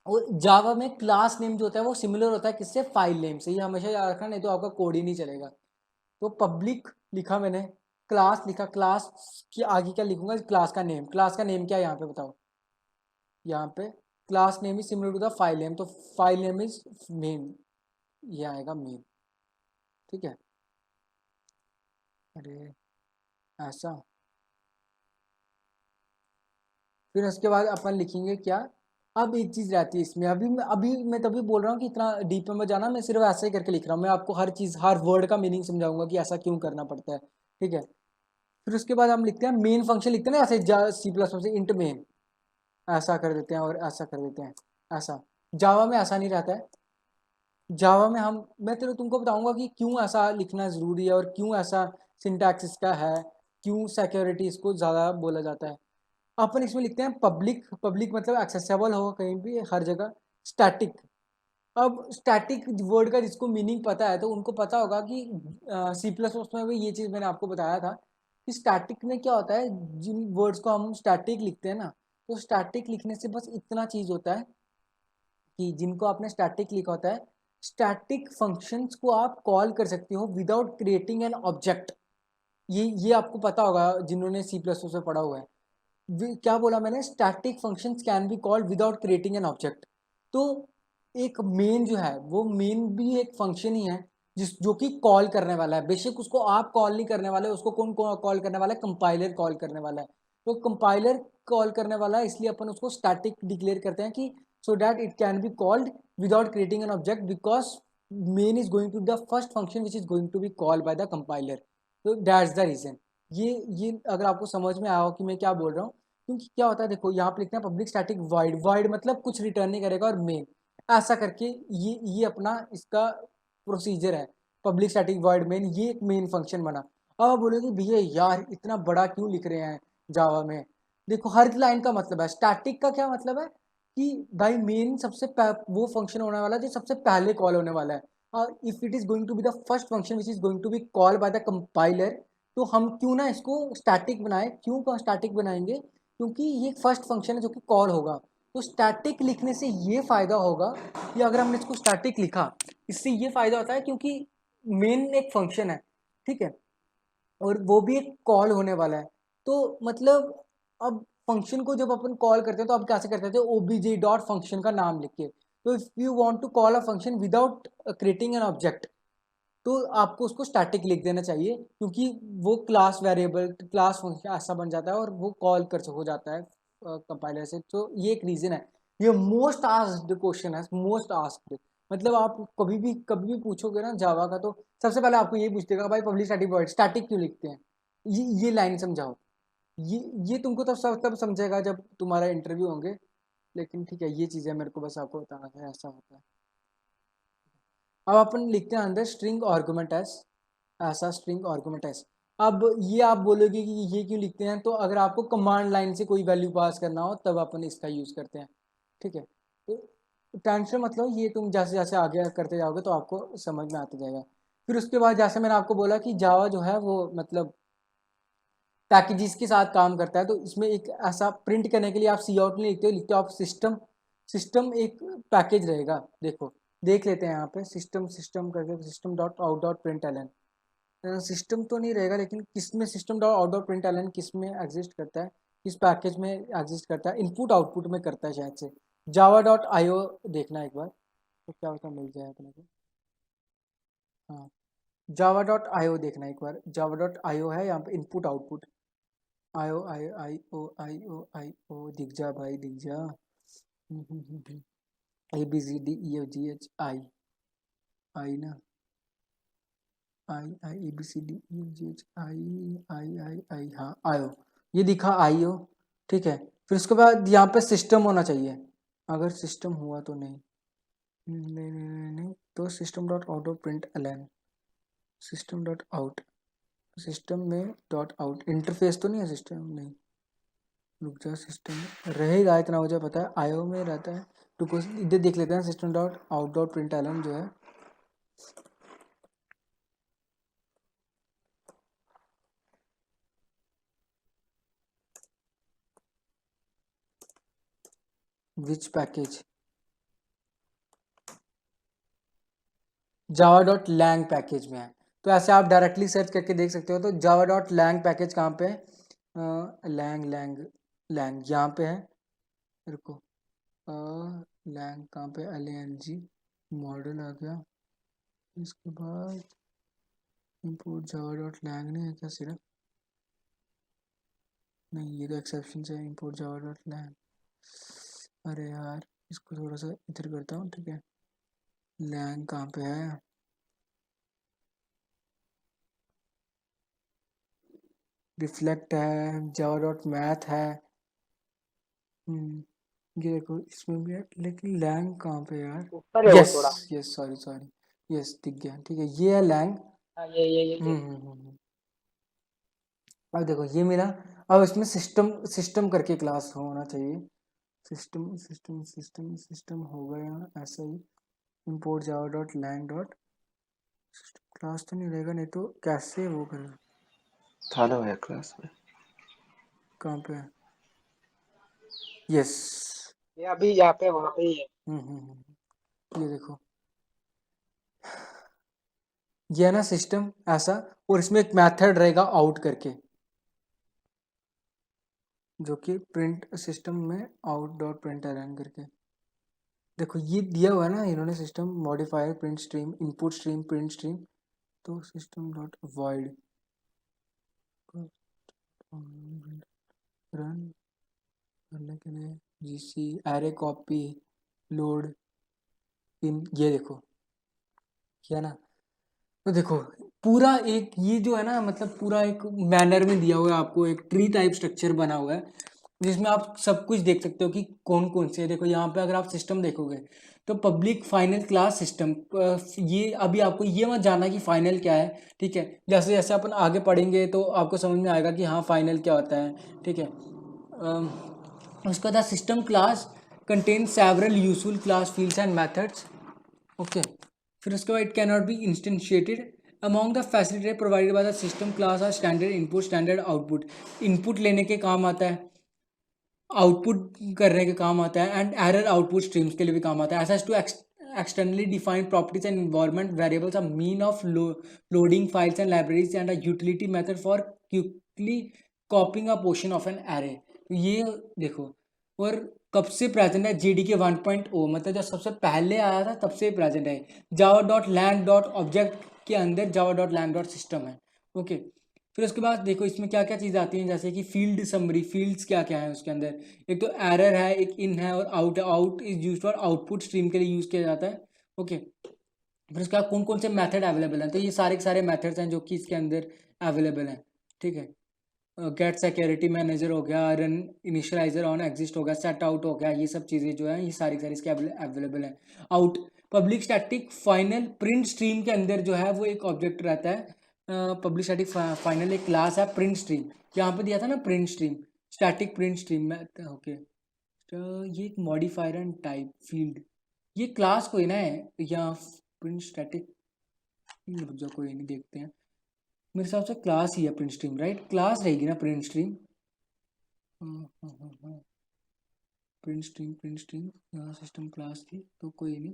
और जावा में क्लास नेम जो होता है वो सिमिलर होता है किससे, फाइल नेम से, ये हमेशा याद रखना, नहीं तो आपका कोड ही नहीं चलेगा। तो पब्लिक लिखा मैंने, क्लास लिखा, क्लास के आगे क्या लिखूंगा, क्लास का नेम, क्लास का नेम क्या है यहाँ पे बताओ, यहाँ पे class name is similar to the file name, तो फाइल नेम इज मेन, ये आएगा मेन, ठीक है। अरे ऐसा, फिर उसके बाद अपन लिखेंगे क्या। अब एक चीज रहती है इसमें, अभी मैं तभी बोल रहा हूँ कि इतना डीप में मत जाना, मैं सिर्फ ऐसे ही करके लिख रहा हूँ, मैं आपको हर चीज हर वर्ड का मीनिंग समझाऊंगा कि ऐसा क्यों करना पड़ता है, ठीक है। फिर उसके बाद हम लिखते हैं मेन फंक्शन, लिखते हैं ना ऐसे सी प्लस से इंट मेन, ऐसा कर देते हैं और ऐसा कर देते हैं, ऐसा। जावा में ऐसा नहीं रहता है। जावा में हम मैं तेरे तुमको बताऊंगा कि क्यों ऐसा लिखना ज़रूरी है और क्यों ऐसा सिंटैक्स इसका है, क्यों सिक्योरिटी इसको ज़्यादा बोला जाता है। अपन इसमें लिखते हैं पब्लिक, पब्लिक मतलब एक्सेसिबल हो कहीं भी हर जगह। स्टैटिक, अब स्टैटिक वर्ड का जिसको मीनिंग पता है तो उनको पता होगा कि सी प्लस प्लस में भी ये चीज़ मैंने आपको बताया था कि स्टैटिक में क्या होता है, जिन वर्ड्स को हम स्टैटिक लिखते हैं ना, तो स्टैटिक लिखने से बस इतना चीज़ होता है कि जिनको आपने स्टैटिक लिखा होता है, स्टैटिक फंक्शंस को आप कॉल कर सकते हो विदाउट क्रिएटिंग एन ऑब्जेक्ट। ये आपको पता होगा जिन्होंने सी प्लस प्लस में पढ़ा हुआ है। क्या बोला मैंने, static functions can be called without creating an object. तो एक मेन जो है वो मेन भी एक फंक्शन ही है जिस जो कि कॉल करने वाला है। बेशक उसको आप कॉल नहीं करने वाले, उसको कौन कॉल करने वाला है, कंपाइलर कॉल करने वाला है। तो कंपाइलर कॉल करने वाला है इसलिए अपन उसको स्टैटिक डिक्लेयर करते हैं कि so that it can be called without creating an object because main is going to the first function which is going to be called by the compiler. So that's the reason। ये अगर आपको समझ में आया हो कि मैं क्या बोल रहा हूँ, क्योंकि क्या होता है देखो यहाँ पे लिखते हैं पब्लिक स्टैटिक वाइड, वाइड मतलब कुछ रिटर्न नहीं करेगा, और मेन ऐसा करके ये अपना इसका प्रोसीजर है। पब्लिक स्टैटिक वाइड मेन, ये एक मेन फंक्शन बना। अब आप बोलोगे भैया यार इतना बड़ा क्यों लिख रहे हैं जावा में। देखो हर लाइन का मतलब है, स्टैटिक का क्या मतलब है कि भाई मेन सबसे वो फंक्शन होने वाला है जो सबसे पहले कॉल होने वाला है। और if it is going to be the first function which is going to be call by the compiler, तो हम क्यों ना इसको स्टैटिक बनाए, क्यों स्टैटिक बनाएंगे, क्योंकि ये फर्स्ट फंक्शन है जो कि कॉल होगा। तो स्टैटिक लिखने से ये फायदा होगा कि अगर हमने इसको स्टैटिक लिखा, इससे ये फायदा होता है क्योंकि मेन एक फंक्शन है, ठीक है, और वो भी एक कॉल होने वाला है। तो मतलब अब फंक्शन को जब अपन कॉल करते हैं तो अब कैसे करते थे, ओबीजे डॉट फंक्शन का नाम लिख के। तो if you want to call a function without creating an object, तो आपको उसको स्टैटिक लिख देना चाहिए, क्योंकि वो क्लास वेरिएबल क्लास फंक्शन ऐसा बन जाता है और वो कॉल कर हो जाता है कंपाइलर से। तो ये एक रीजन है। ये मोस्ट आस्क्ड क्वेश्चन है, मोस्ट आस्क्ड। मतलब आप कभी भी पूछोगे ना जावा का, तो सबसे पहले आपको ये पूछतेगा भाई पब्लिक स्टैटिक वॉइड स्टैटिक क्यों लिखते हैं, ये लाइन समझाओ। ये ये तुमको तब समझेगा जब तुम्हारा इंटरव्यू होंगे। लेकिन ठीक है, ये चीज़ें मेरे को बस आपको बताना था, ऐसा होता है। अब अपन लिखते हैं अंदर स्ट्रिंग आर्गुमेंट एस, ऐसा स्ट्रिंग आर्गुमेंट एस। अब ये आप बोलोगे कि ये क्यों लिखते हैं, तो अगर आपको कमांड लाइन से कोई वैल्यू पास करना हो तब अपन इसका यूज़ करते हैं, ठीक है। तो टेंशन मतलब ये तुम जैसे जैसे आगे करते जाओगे तो आपको समझ में आता जाएगा। फिर उसके बाद जैसे मैंने आपको बोला कि जावा जो है वो मतलब पैकेजेस के साथ काम करता है, तो इसमें एक ऐसा प्रिंट करने के लिए आप सी आउट नहीं लिखते हो, लिखते हो आप सिस्टम। सिस्टम एक पैकेज रहेगा, देखो देख लेते हैं यहाँ पे सिस्टम सिस्टम करके system dot out dot println. System तो नहीं रहेगा, लेकिन किस में system dot out dot println किस में एग्जिस्ट करता है, किस पैकेज में एग्जिस्ट करता है, इनपुट आउटपुट में करता है शायद से। जावा डॉट आई ओ देखना एक बार, तो क्या होता है मिल जाए अपने को। हाँ, जावा डॉट आई ओ देखना एक बार, जावा डॉट आई ओ है यहाँ पे इनपुट आउटपुट। आई ओ दिख जा भाई दिख जा। A B C D E F G H I, I ना, I A B C D E F G H I, हाँ आयो, ये दिखा आईओ, ठीक है। फिर उसके बाद यहाँ पे सिस्टम होना चाहिए, अगर सिस्टम हुआ तो नहीं, नहीं तो system dot out dot println, system dot out, system में डॉट आउट इंटरफेस तो नहीं है सिस्टम, नहीं रुक जा, सिस्टम रहेगा इतना मुझे पता है, आईओ में रहता है। रुको इधर देख लेते हैं, system dot out dot println जो है, which package, Java dot lang package में है। तो ऐसे आप डायरेक्टली सर्च करके देख सकते हो। तो जावा डॉट लैंग पैकेज कहाँ पे है, लैंग लैंग लैंग यहाँ पे है, रुको, लैंग कहाँ पे, LANG मॉडल आ गया। इसके बाद इंपोर्ट जावा डॉट लैंग नहीं है क्या सिर्फ, नहीं ये तो एक्सेप्शन है, इंपोर्ट जावा डॉट लैंग। अरे यार इसको थोड़ा सा इधर करता हूँ, ठीक है। लैंग कहाँ पे है, रिफ्लेक्ट है, जावा डॉट मैथ है, ये देखो इसमें भी है, लेकिन लैंग कहाँ पे यार? ऊपर है वो यस, थोड़ा। यस, सॉरी सॉरी, यस दिख गया, ठीक है, ये है लैंग। हाँ ये। अब देखो ये मेरा, अब इसमें सिस्टम सिस्टम करके क्लास होना चाहिए। सिस्टम सिस्टम सिस्टम सिस्टम हो गया ऐसा ही। import java dot lang dot class तो नहीं रहेगा, नहीं तो कैसे वो करेगा? थाला हुआ है क्लास में। कहाँ पे है? यस। ये अभी यहाँ पे वहाँ पे ही है। ये देखो, ये है ना सिस्टम ऐसा, और इसमें एक मेथड रहेगा आउट करके, जो कि प्रिंट सिस्टम में आउट डॉट प्रिंट एलन करके। देखो ये दिया हुआ है ना इन्होंने, system modifier print stream input stream print stream, तो सिस्टम डॉट वॉइड रन करने के लिए GC array copy load in, ये देखो, किया ना? तो देखो पूरा एक ये जो है ना, मतलब पूरा एक मैनर में दिया हुआ है आपको, एक ट्री टाइप स्ट्रक्चर बना हुआ है, जिसमें आप सब कुछ देख सकते हो कि कौन कौन से। देखो यहाँ पे अगर आप सिस्टम देखोगे तो पब्लिक फाइनल क्लास सिस्टम, ये अभी आपको ये मत जानना कि फाइनल क्या है, ठीक है? जैसे जैसे अपन आगे पढ़ेंगे तो आपको समझ में आएगा कि हाँ फाइनल क्या होता है, ठीक है? उसका था system class contain several useful class fields and methods, okay. फिर उसके बाद it can not be instantiated among the facility provided by the system class are standard input standard output. Input लेने के काम आता है, आउटपुट करने के काम आता है, एंड एरर आउटपुट स्ट्रीम्स के लिए भी काम आता है। As to externally defined properties and environment variables are mean of loading files and libraries and a utility method for quickly copying a portion of an array। तो ये देखो, और कब से प्रेजेंट है? JDK 1.0, मतलब जब सबसे पहले आया था तब से प्रेजेंट है। Java dot lang dot object के अंदर Java dot lang dot system है, ओके। फिर उसके बाद देखो इसमें क्या क्या चीज़ आती हैं, जैसे कि फील्ड समरी, फील्ड्स क्या क्या है उसके अंदर। एक तो एरर है, एक इन है, और आउट है। Out is use for output stream के लिए यूज़ किया जाता है, ओके। फिर उसके बाद कौन कौन से मेथड अवेलेबल हैं, तो ये सारे के सारे मेथड्स हैं जो कि इसके अंदर अवेलेबल हैं, ठीक है? गेट सिक्योरिटी मैनेजर हो गया, रन इनिशियलाइजर ऑन एग्जिस्ट हो गया, सेट आउट हो गया, ये सब चीज़ें जो है ये सारी सारी इसके अवेलेबल हैं। Out public static final print stream के अंदर जो है वो एक ऑब्जेक्ट रहता है। पब्लिक स्टैटिक फाइनल एक क्लास है प्रिंट स्ट्रीम, यहाँ पे दिया था ना print stream, static print stream में, ओके। तो ये एक मॉडिफायर एंड टाइप फील्ड, ये क्लास कोई ना है या प्रिंट स्टैटिक, रुक जाओ कोई नहीं, देखते हैं। मेरे हिसाब से क्लास ही है प्रिंट स्ट्रीम, राइट? क्लास रहेगी ना प्रिंट स्ट्रीम। प्रिंट स्ट्रीम यहाँ सिस्टम क्लास थी तो कोई नहीं,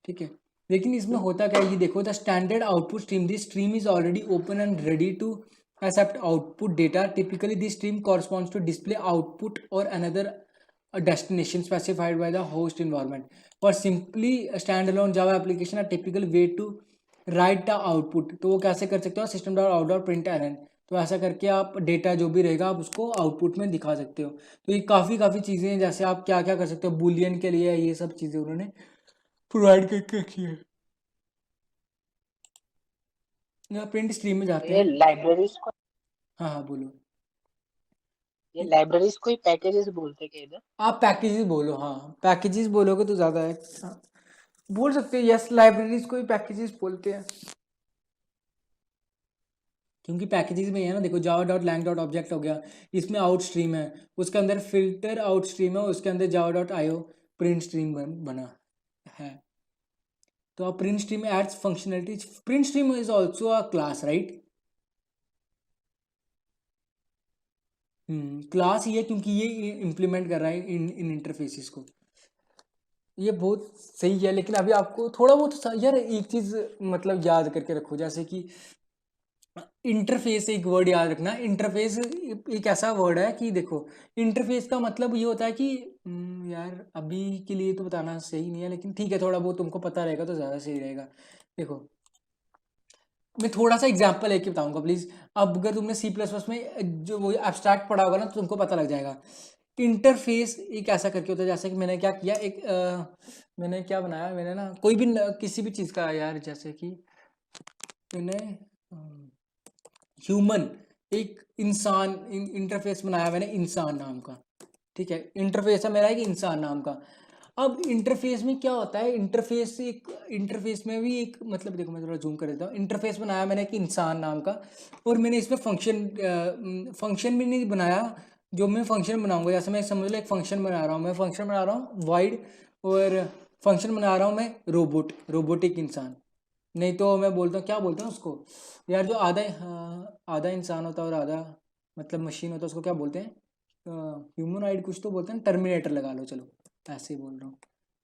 ठीक है। लेकिन इसमें होता क्या है, ये देखो, the standard output stream, this stream is already open and ready to accept output data। Typically this stream corresponds to display output or another destination specified by the host environment। For simply standalone java application, a typical way to write the output, तो वो कैसे कर सकते हो? System dot out dot println, तो ऐसा करके आप डेटा जो भी रहेगा आप उसको आउटपुट में दिखा सकते हो। तो ये काफ़ी चीज़ें हैं, जैसे आप क्या क्या कर सकते हो बुलियन के लिए, ये सब चीज़ें उन्होंने प्रोवाइड करके रखी है। प्रिंट स्ट्रीम में जाते ये हैं। लाइब्रेरीज को हाँ हाँ बोलो। ये लाइब्रेरीज को ही पैकेजेस बोलते हैं क्या इधर? आप पैकेजेस बोलो, हाँ पैकेजेस बोलोगे तो ज़्यादा है, हाँ, बोल सकते हैं। यस, लाइब्रेरीज को ही पैकेजेस बोलते हैं, क्योंकि पैकेजेस में है ना, देखो Java dot lang dot object हो गया, इसमें आउट स्ट्रीम है, उसके अंदर फिल्टर आउट स्ट्रीम है, उसके अंदर Java dot IO print stream बना है। तो आप print stream adds functionalities, print stream is also a class, right? Class ही है, क्योंकि ये इम्प्लीमेंट कर रहा है इन इंटरफेसेस को। ये बहुत सही है, लेकिन अभी आपको थोड़ा बहुत यार एक चीज़ मतलब याद करके रखो, जैसे कि इंटरफेस, एक वर्ड याद रखना। इंटरफेस एक ऐसा वर्ड है कि देखो, इंटरफेस का मतलब ये होता है कि यार अभी के लिए तो बताना सही नहीं है, लेकिन ठीक है थोड़ा बहुत तुमको पता रहेगा तो ज़्यादा सही रहेगा। देखो मैं थोड़ा सा एग्जांपल लेके बताऊंगा प्लीज। अब अगर तुमने सी प्लस प्लस में जो वो एब्स्ट्रैक्ट पढ़ा होगा ना तो तुमको पता लग जाएगा। इंटरफेस एक ऐसा करके होता है, जैसे कि मैंने क्या किया, एक मैंने क्या बनाया, मैंने ना कोई भी किसी भी चीज़ का यार, जैसे कि मैंने ह्यूमन, एक इंसान इंटरफेस बनाया मैंने इंसान नाम का, ठीक है। इंटरफेस है मेरा एक इंसान नाम का। अब इंटरफेस में क्या होता है, इंटरफेस में भी एक मतलब देखो मैं थोड़ा जूम कर देता हूँ। इंटरफेस बनाया मैंने एक इंसान नाम का, और मैंने इसमें फंक्शन भी नहीं बनाया। जो मैं फंक्शन बनाऊंगा, जैसे मैं समझ लो एक फंक्शन बना रहा हूँ, मैं फंक्शन बना रहा हूँ वाइड, और फंक्शन बना रहा हूँ मैं रोबोटिक इंसान। नहीं तो मैं बोलता हूँ, क्या बोलते हैं उसको यार, जो आधा इंसान होता है और आधा मतलब मशीन होता है, उसको क्या बोलते हैं, ह्यूमनॉइड कुछ तो बोलते हैं, टर्मिनेटर लगा लो, चलो ऐसे ही बोल रहा हूँ,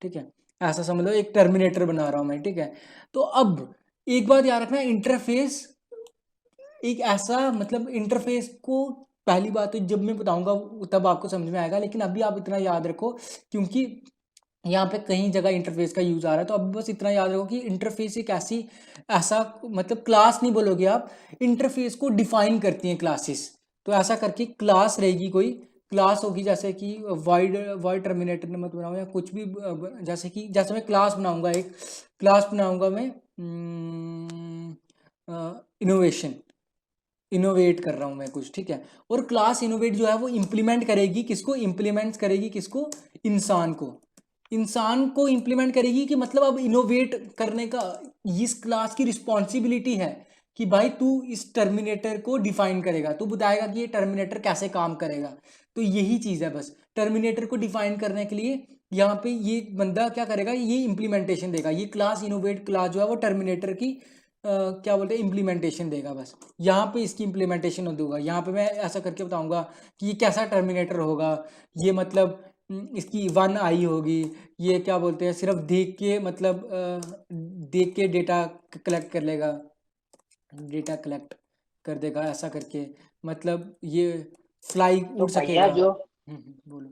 ठीक है। ऐसा समझ लो एक टर्मिनेटर बना रहा हूँ मैं, ठीक है। तो अब एक बात याद रखना, इंटरफेस एक ऐसा मतलब इंटरफेस को पहली बात तो जब मैं बताऊंगा तब आपको समझ में आएगा, लेकिन अभी आप इतना याद रखो, क्योंकि यहाँ पे कई जगह इंटरफेस का यूज आ रहा है, तो अब बस इतना याद रखो कि इंटरफेस एक ऐसा मतलब क्लास नहीं बोलोगे आप, इंटरफेस को डिफाइन करती हैं क्लासेस। तो ऐसा करके क्लास रहेगी, कोई क्लास होगी, जैसे कि वाइड वाइड टर्मिनेटर ने मत बनाओ, या कुछ भी जैसे मैं क्लास बनाऊंगा, एक क्लास बनाऊंगा मैं इनोवेशन, इनोवेट कर रहा हूँ मैं कुछ, ठीक है। और क्लास इनोवेट जो है वो इम्प्लीमेंट करेगी किसको, इंसान को इम्प्लीमेंट करेगी, कि मतलब अब इनोवेट करने का इस क्लास की रिस्पॉन्सिबिलिटी है, कि भाई तू इस टर्मिनेटर को डिफाइन करेगा, तू बताएगा कि ये टर्मिनेटर कैसे काम करेगा। तो यही चीज़ है बस, टर्मिनेटर को डिफाइन करने के लिए यहाँ पे ये बंदा क्या करेगा, ये इम्प्लीमेंटेशन देगा, ये क्लास इनोवेट क्लास जो है वो टर्मिनेटर की क्या बोलते हैं इम्प्लीमेंटेशन देगा बस। यहाँ पे इसकी इम्प्लीमेंटेशन दूंगा, यहाँ पे मैं ऐसा करके बताऊंगा कि ये कैसा टर्मिनेटर होगा। ये मतलब इसकी 1 आई होगी, ये क्या बोलते हैं सिर्फ देख के मतलब देख के डेटा कलेक्ट कर देगा, ऐसा करके मतलब ये फ्लाई तो उड़ भैया सकेगा। जो बोलो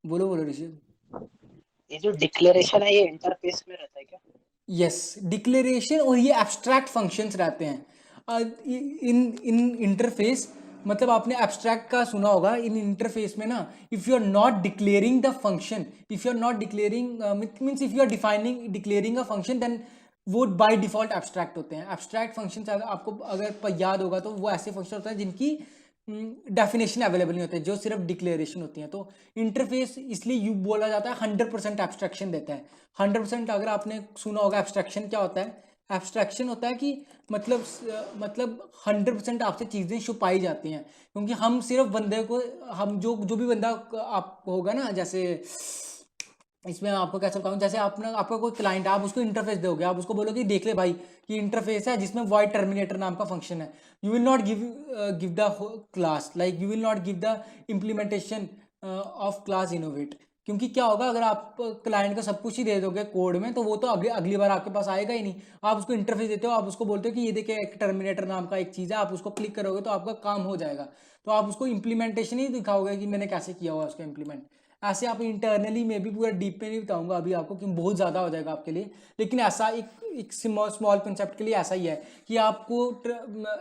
बोलो बोलो ऋषि। ये जो डिक्लेरेशन है ये इंटरफेस में रहता है क्या? यस, डिक्लेरेशन और ये एब्स्ट्रैक्ट फंक्शंस रहते हैं इन इन इंटरफेस। मतलब आपने एब्स्ट्रैक्ट का सुना होगा, इन इंटरफेस में ना, if you are not declaring the function, if you are not declaring means if you are declaring a function, then वो बाय डिफॉल्ट एब्स्ट्रैक्ट होते हैं। एब्स्ट्रैक्ट फंक्शंस आपको अगर याद होगा तो वो ऐसे फंक्शन होते हैं जिनकी डेफिनेशन अवेलेबल नहीं होते, जो सिर्फ डिक्लेरेशन होती हैं। तो इंटरफेस इसलिए यू बोला जाता है 100% एब्स्ट्रैक्शन देता है। 100%, अगर आपने सुना होगा एब्स्ट्रैक्शन क्या होता है, एब्स्ट्रैक्शन होता है कि मतलब 100% आपसे चीज़ें छुपाई जाती हैं, क्योंकि हम सिर्फ बंदे को, हम जो भी बंदा आप होगा ना, जैसे इसमें आपको कैसे बताऊँ, जैसे आपका कोई क्लाइंट है, आप उसको इंटरफेस दोगे, आप उसको बोलोगे देख ले भाई कि इंटरफेस है जिसमें वॉइड टर्मिनेटर नाम का फंक्शन है। You will not give the class, like you will not give the implementation of class innovate. क्योंकि क्या होगा, अगर आप क्लाइंट को सब कुछ ही दे दोगे कोड में, तो वो तो अगली बार आपके पास आएगा ही नहीं। आप उसको इंटरफेस देते हो, आप उसको बोलते हो कि ये देखिए एक टर्मिनेटर नाम का एक चीज़ है, आप उसको क्लिक करोगे तो आपका काम हो जाएगा। तो आप उसको इम्प्लीमेंटेशन ही दिखाओगे कि मैंने कैसे किया हुआ उसको इम्प्लीमेंट। ऐसे आप इंटरनली में भी पूरा डीप में नहीं बताऊंगा अभी आपको, क्योंकि बहुत ज़्यादा हो जाएगा आपके लिए। लेकिन ऐसा एक स्मॉल कंसेप्ट के लिए ऐसा ही है कि आपको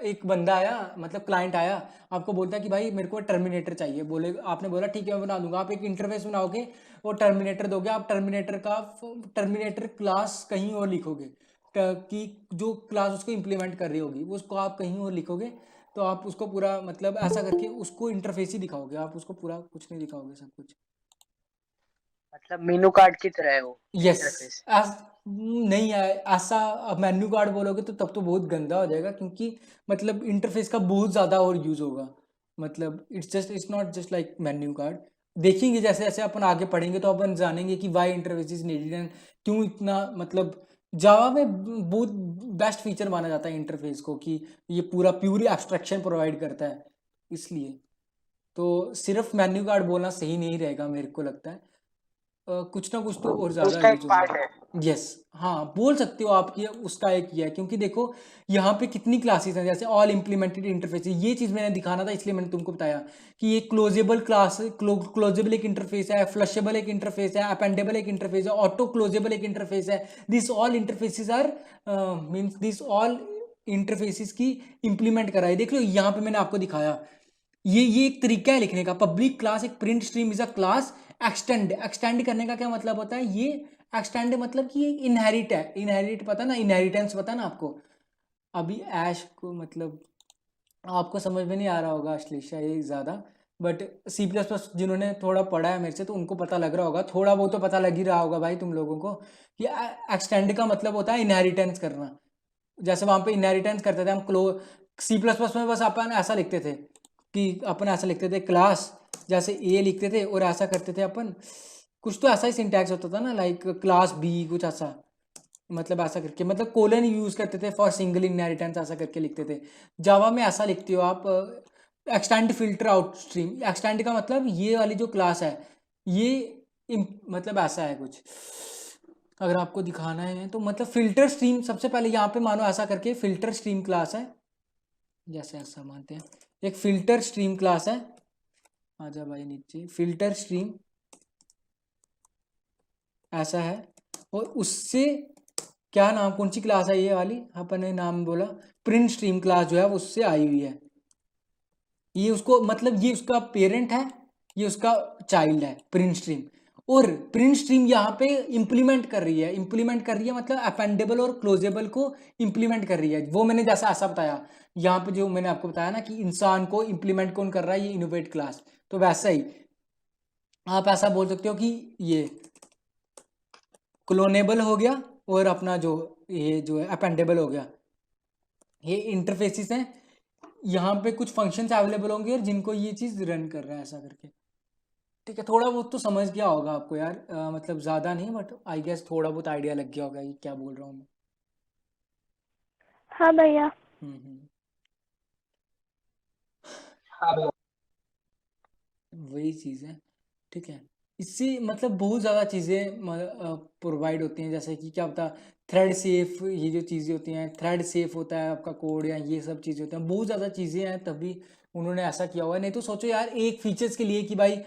एक बंदा आया, मतलब क्लाइंट आया, आपको बोलता है कि भाई मेरे को टर्मिनेटर चाहिए, बोले आपने बोला ठीक है मैं बना दूंगा। आप एक इंटरफेस बनाओगे और टर्मिनेटर दोगे, आप टर्मिनेटर क्लास कहीं और लिखोगे, कि जो क्लास उसको इम्प्लीमेंट कर रही होगी वो उसको आप कहीं और लिखोगे। तो आप उसको पूरा मतलब ऐसा करके उसको इंटरफेस ही दिखाओगे, आप उसको पूरा कुछ नहीं दिखाओगे, सब कुछ। मतलब मेनू कार्ड की तरह है वो यस, इंटरफेस। नहीं है ऐसा। अब मेन्यू कार्ड बोलोगे तो तब तो बहुत गंदा हो जाएगा, क्योंकि मतलब इंटरफेस का बहुत ज़्यादा और यूज़ होगा। मतलब it's not just like menu card. देखेंगे जैसे जैसे अपन आगे पढ़ेंगे तो अपन जानेंगे कि why interface is needed, and क्यों इतना मतलब जावा में बहुत बेस्ट फीचर माना जाता है इंटरफेस को, कि ये पूरा प्यूरी एब्स्ट्रैक्शन प्रोवाइड करता है। इसलिए तो सिर्फ मेन्यू कार्ड बोलना सही नहीं रहेगा, मेरे को लगता है कुछ ना कुछ तो और तो ज़्यादा उसका एक यूज होगा। पार्ट है। यस, हाँ बोल सकते हो आप कि उसका एक ही है, क्योंकि देखो यहाँ पे कितनी क्लासेस हैं, जैसे ऑल इम्प्लीमेंटेड इंटरफेस। ये चीज़ मैंने दिखाना था, इसलिए मैंने तुमको बताया कि ये क्लोजेबल एक इंटरफेस है, फ्लशेबल एक इंटरफेस है, अपेंडेबल एक इंटरफेस है, ऑटो क्लोजेबल एक इंटरफेस है। This all interfaces are means this all interfaces की इंप्लीमेंट करा है। देख लो यहाँ पे मैंने आपको दिखाया, ये एक तरीका है लिखने का। पब्लिक क्लास एक print stream is a class. Extend करने का क्या मतलब होता है, ये एक्सटेंड मतलब कि ये इनहेरिट है, इनहेरिट पता ना, इनहेरिटेंस पता ना आपको। अभी ऐश को मतलब आपको समझ में नहीं आ रहा होगा अश्लेषा ये ज़्यादा, बट सी प्लस प्लस जिन्होंने थोड़ा पढ़ा है मेरे से तो उनको पता लग रहा होगा, थोड़ा बहुत तो पता लग ही रहा होगा भाई तुम लोगों को कि एक्सटेंड का मतलब होता है इनहेरिटेंस करना। जैसे वहाँ पे इनहेरिटेंस करते थे हम सी प्लस प्लस में बस अपन ऐसा लिखते थे कि अपन ऐसा लिखते थे क्लास, जैसे ए लिखते थे और ऐसा करते थे अपन, कुछ तो ऐसा ही सिंटैक्स होता था ना, लाइक क्लास बी कुछ ऐसा, मतलब ऐसा करके, मतलब कोलन यूज करते थे फॉर सिंगल इनहेरिटेंस, ऐसा करके लिखते थे। जावा में ऐसा लिखते हो आप, एक्सटेंड फिल्टर आउटस्ट्रीम, एक्सटेंड का मतलब ये वाली जो क्लास है ये मतलब ऐसा है कुछ, अगर आपको दिखाना है तो मतलब फिल्टर स्ट्रीम सबसे पहले यहाँ पे मानो ऐसा करके फिल्टर स्ट्रीम क्लास है, जैसे ऐसा मानते हैं एक फिल्टर स्ट्रीम क्लास है, आजा भाई नीचे, फिल्टर स्ट्रीम ऐसा है, और उससे क्या नाम, कौन सी क्लास है ये वाली, अपन ने नाम बोला प्रिंट स्ट्रीम क्लास जो है वो उससे आई हुई है। ये उसको मतलब ये उसका पेरेंट है, ये उसका चाइल्ड है प्रिंट स्ट्रीम, और प्रिंट स्ट्रीम यहाँ पे इंप्लीमेंट कर रही है, इंप्लीमेंट कर रही है मतलब अपेंडेबल और क्लोजेबल को इंप्लीमेंट कर रही है। वो मैंने जैसा ऐसा बताया यहाँ पे, जो मैंने आपको बताया ना कि इंसान को इंप्लीमेंट कौन कर रहा है, ये इनोवेट क्लास, तो वैसा ही आप ऐसा बोल सकते हो कि ये क्लोनेबल हो गया, और अपना जो ये जो है अपेंडेबल हो गया। ये इंटरफेसिस हैं, यहाँ पे कुछ फंक्शंस अवेलेबल होंगे और जिनको ये चीज़ रन कर रहा है ऐसा करके। ठीक है, थोड़ा बहुत तो समझ गया होगा आपको यार, मतलब ज़्यादा नहीं बट आई गेस थोड़ा बहुत आइडिया लग गया होगा कि क्या बोल रहा हूँ मैं। हाँ भैया। हम्म। हाँ भैया। वही चीज़ है। ठीक है, इससे मतलब बहुत ज़्यादा चीज़ें प्रोवाइड होती हैं, जैसे कि क्या होता है थ्रेड सेफ, ये जो चीज़ें होती हैं थ्रेड सेफ होता है आपका कोड, या ये सब चीज़ें होती हैं, बहुत ज़्यादा चीज़ें हैं तभी उन्होंने ऐसा किया हुआ है। नहीं तो सोचो यार एक फीचर्स के लिए कि भाई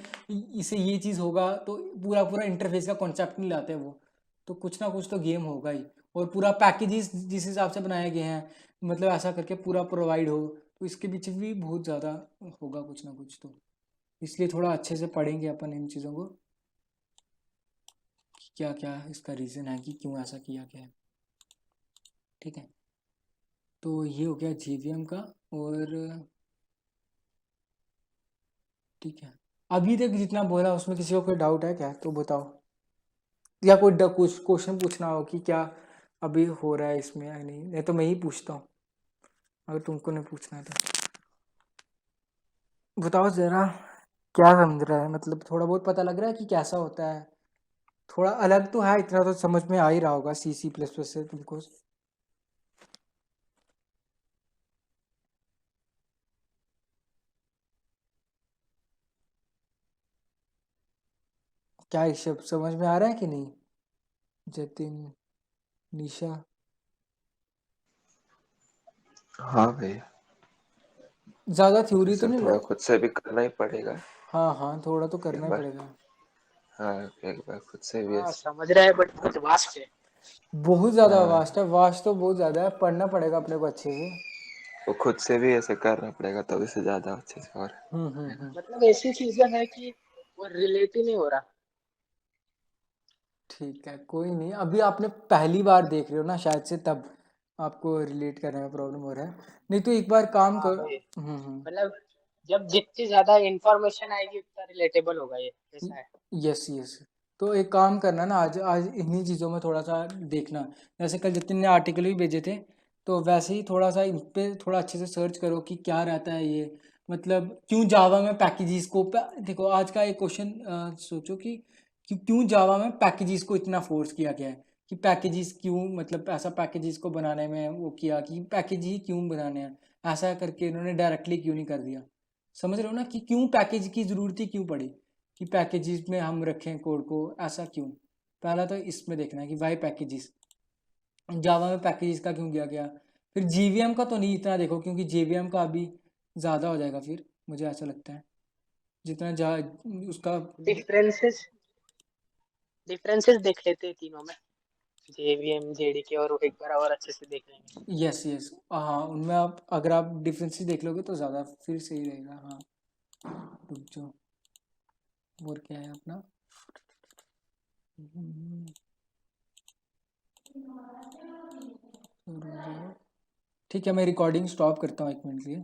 इसे ये चीज़ होगा तो पूरा पूरा इंटरफेस का कॉन्सेप्ट नहीं लाते वो, तो कुछ ना कुछ तो गेम होगा ही, और पूरा पैकेजेस जिस हिसाब से बनाए गए हैं मतलब ऐसा करके पूरा प्रोवाइड हो, तो इसके पीछे भी बहुत ज़्यादा होगा कुछ ना कुछ तो, इसलिए थोड़ा अच्छे से पढ़ेंगे अपन इन चीज़ों को, क्या क्या इसका रीज़न है कि क्यों ऐसा किया गया है। ठीक है, तो ये हो गया जेवीएम का। और ठीक है, अभी तक जितना बोला उसमें किसी को कोई डाउट है क्या, तो बताओ, या कोई कुछ क्वेश्चन पूछना हो कि क्या अभी हो रहा है इसमें या नहीं तो मैं ही पूछता हूँ, अगर तुमको नहीं पूछना है तो बताओ ज़रा, क्या समझ रहा है, मतलब थोड़ा बहुत पता लग रहा है कि कैसा होता है, थोड़ा अलग तो है, इतना तो समझ में आ ही रहा होगा सी प्लस प्लस से तुमको। क्या ये सब समझ में आ रहा है कि नहीं, जतिन, निशा? हाँ भैया, ज़्यादा थ्योरी तो वैसे नहीं थोड़ा खुद से भी करना ही पड़ेगा। हाँ हाँ, थोड़ा तो एक करना ही बार, पड़ेगा। हाँ एक बार खुद से भी हाँ समझ रहा है बट बहुत वास्ट है। बहुत ज़्यादा हाँ, वास्ट है, वास्ट तो बहुत ज़्यादा है, पढ़ना पड़ेगा अपने को अच्छे से। वो खुद से भी ऐसे करना पड़ेगा तभी से ज्यादा अच्छे से, और है ना। हम्म। मतलब ऐसी चीजें हैं कि वो रिलेट ही नहीं हो रहा। ठीक है, कोई नहीं, अभी आपने पहली बार देख रहे हो ना शायद से, तब आपको रिलेट करने में प्रॉब्लम हो रहा है, नहीं तो एक बार काम हाँ करो। भाई, हम्म। मतलब जब जितनी ज्यादा इंफॉर्मेशन आएगी उतना रिलेटेबल होगा ये, ऐसा है। यस यस, तो एक काम करना ना, आज आज इन्हीं चीज़ों में थोड़ा सा देखना, जैसे कल जितने ने आर्टिकल भी भेजे थे, तो वैसे ही थोड़ा सा इन पे थोड़ा अच्छे से सर्च करो कि क्या रहता है ये, मतलब क्यों जावा में पैकेजेस को देखो आज का एक क्वेश्चन सोचो कि क्यों जावा में पैकेजेस को इतना फोर्स किया गया है, कि पैकेजेस क्यों, मतलब ऐसा पैकेजेस को बनाने में वो किया कि पैकेज ही क्यों बनाने हैं, ऐसा करके इन्होंने डायरेक्टली क्यों नहीं कर दिया। समझ रहे हो ना कि क्यों पैकेज की ज़रूरत ही क्यों पड़ी, कि पैकेजेस में हम रखें कोड को, ऐसा क्यों। पहला तो इसमें देखना है कि वाई पैकेजेस, जावा में पैकेजेस का क्यों किया गया। फिर जेवीएम का तो नहीं इतना देखो, क्योंकि जेवीएम का अभी ज़्यादा हो जाएगा फिर, मुझे ऐसा लगता है जितना जा उसका। डिफरेंसेस डिफरेंसेस देख लेते हैं तीनों में, जेवीएम जेडीके, और एक बार और अच्छे से देख लेंगे। यस यस, हाँ उनमें आप अगर आप डिफरेंसेस देख लोगे तो ज़्यादा फिर सही रहेगा। हाँ, रुक जाओ, और क्या है अपना, रुक जाओ। ठीक है, मैं रिकॉर्डिंग स्टॉप करता हूँ 1 मिनट के लिए।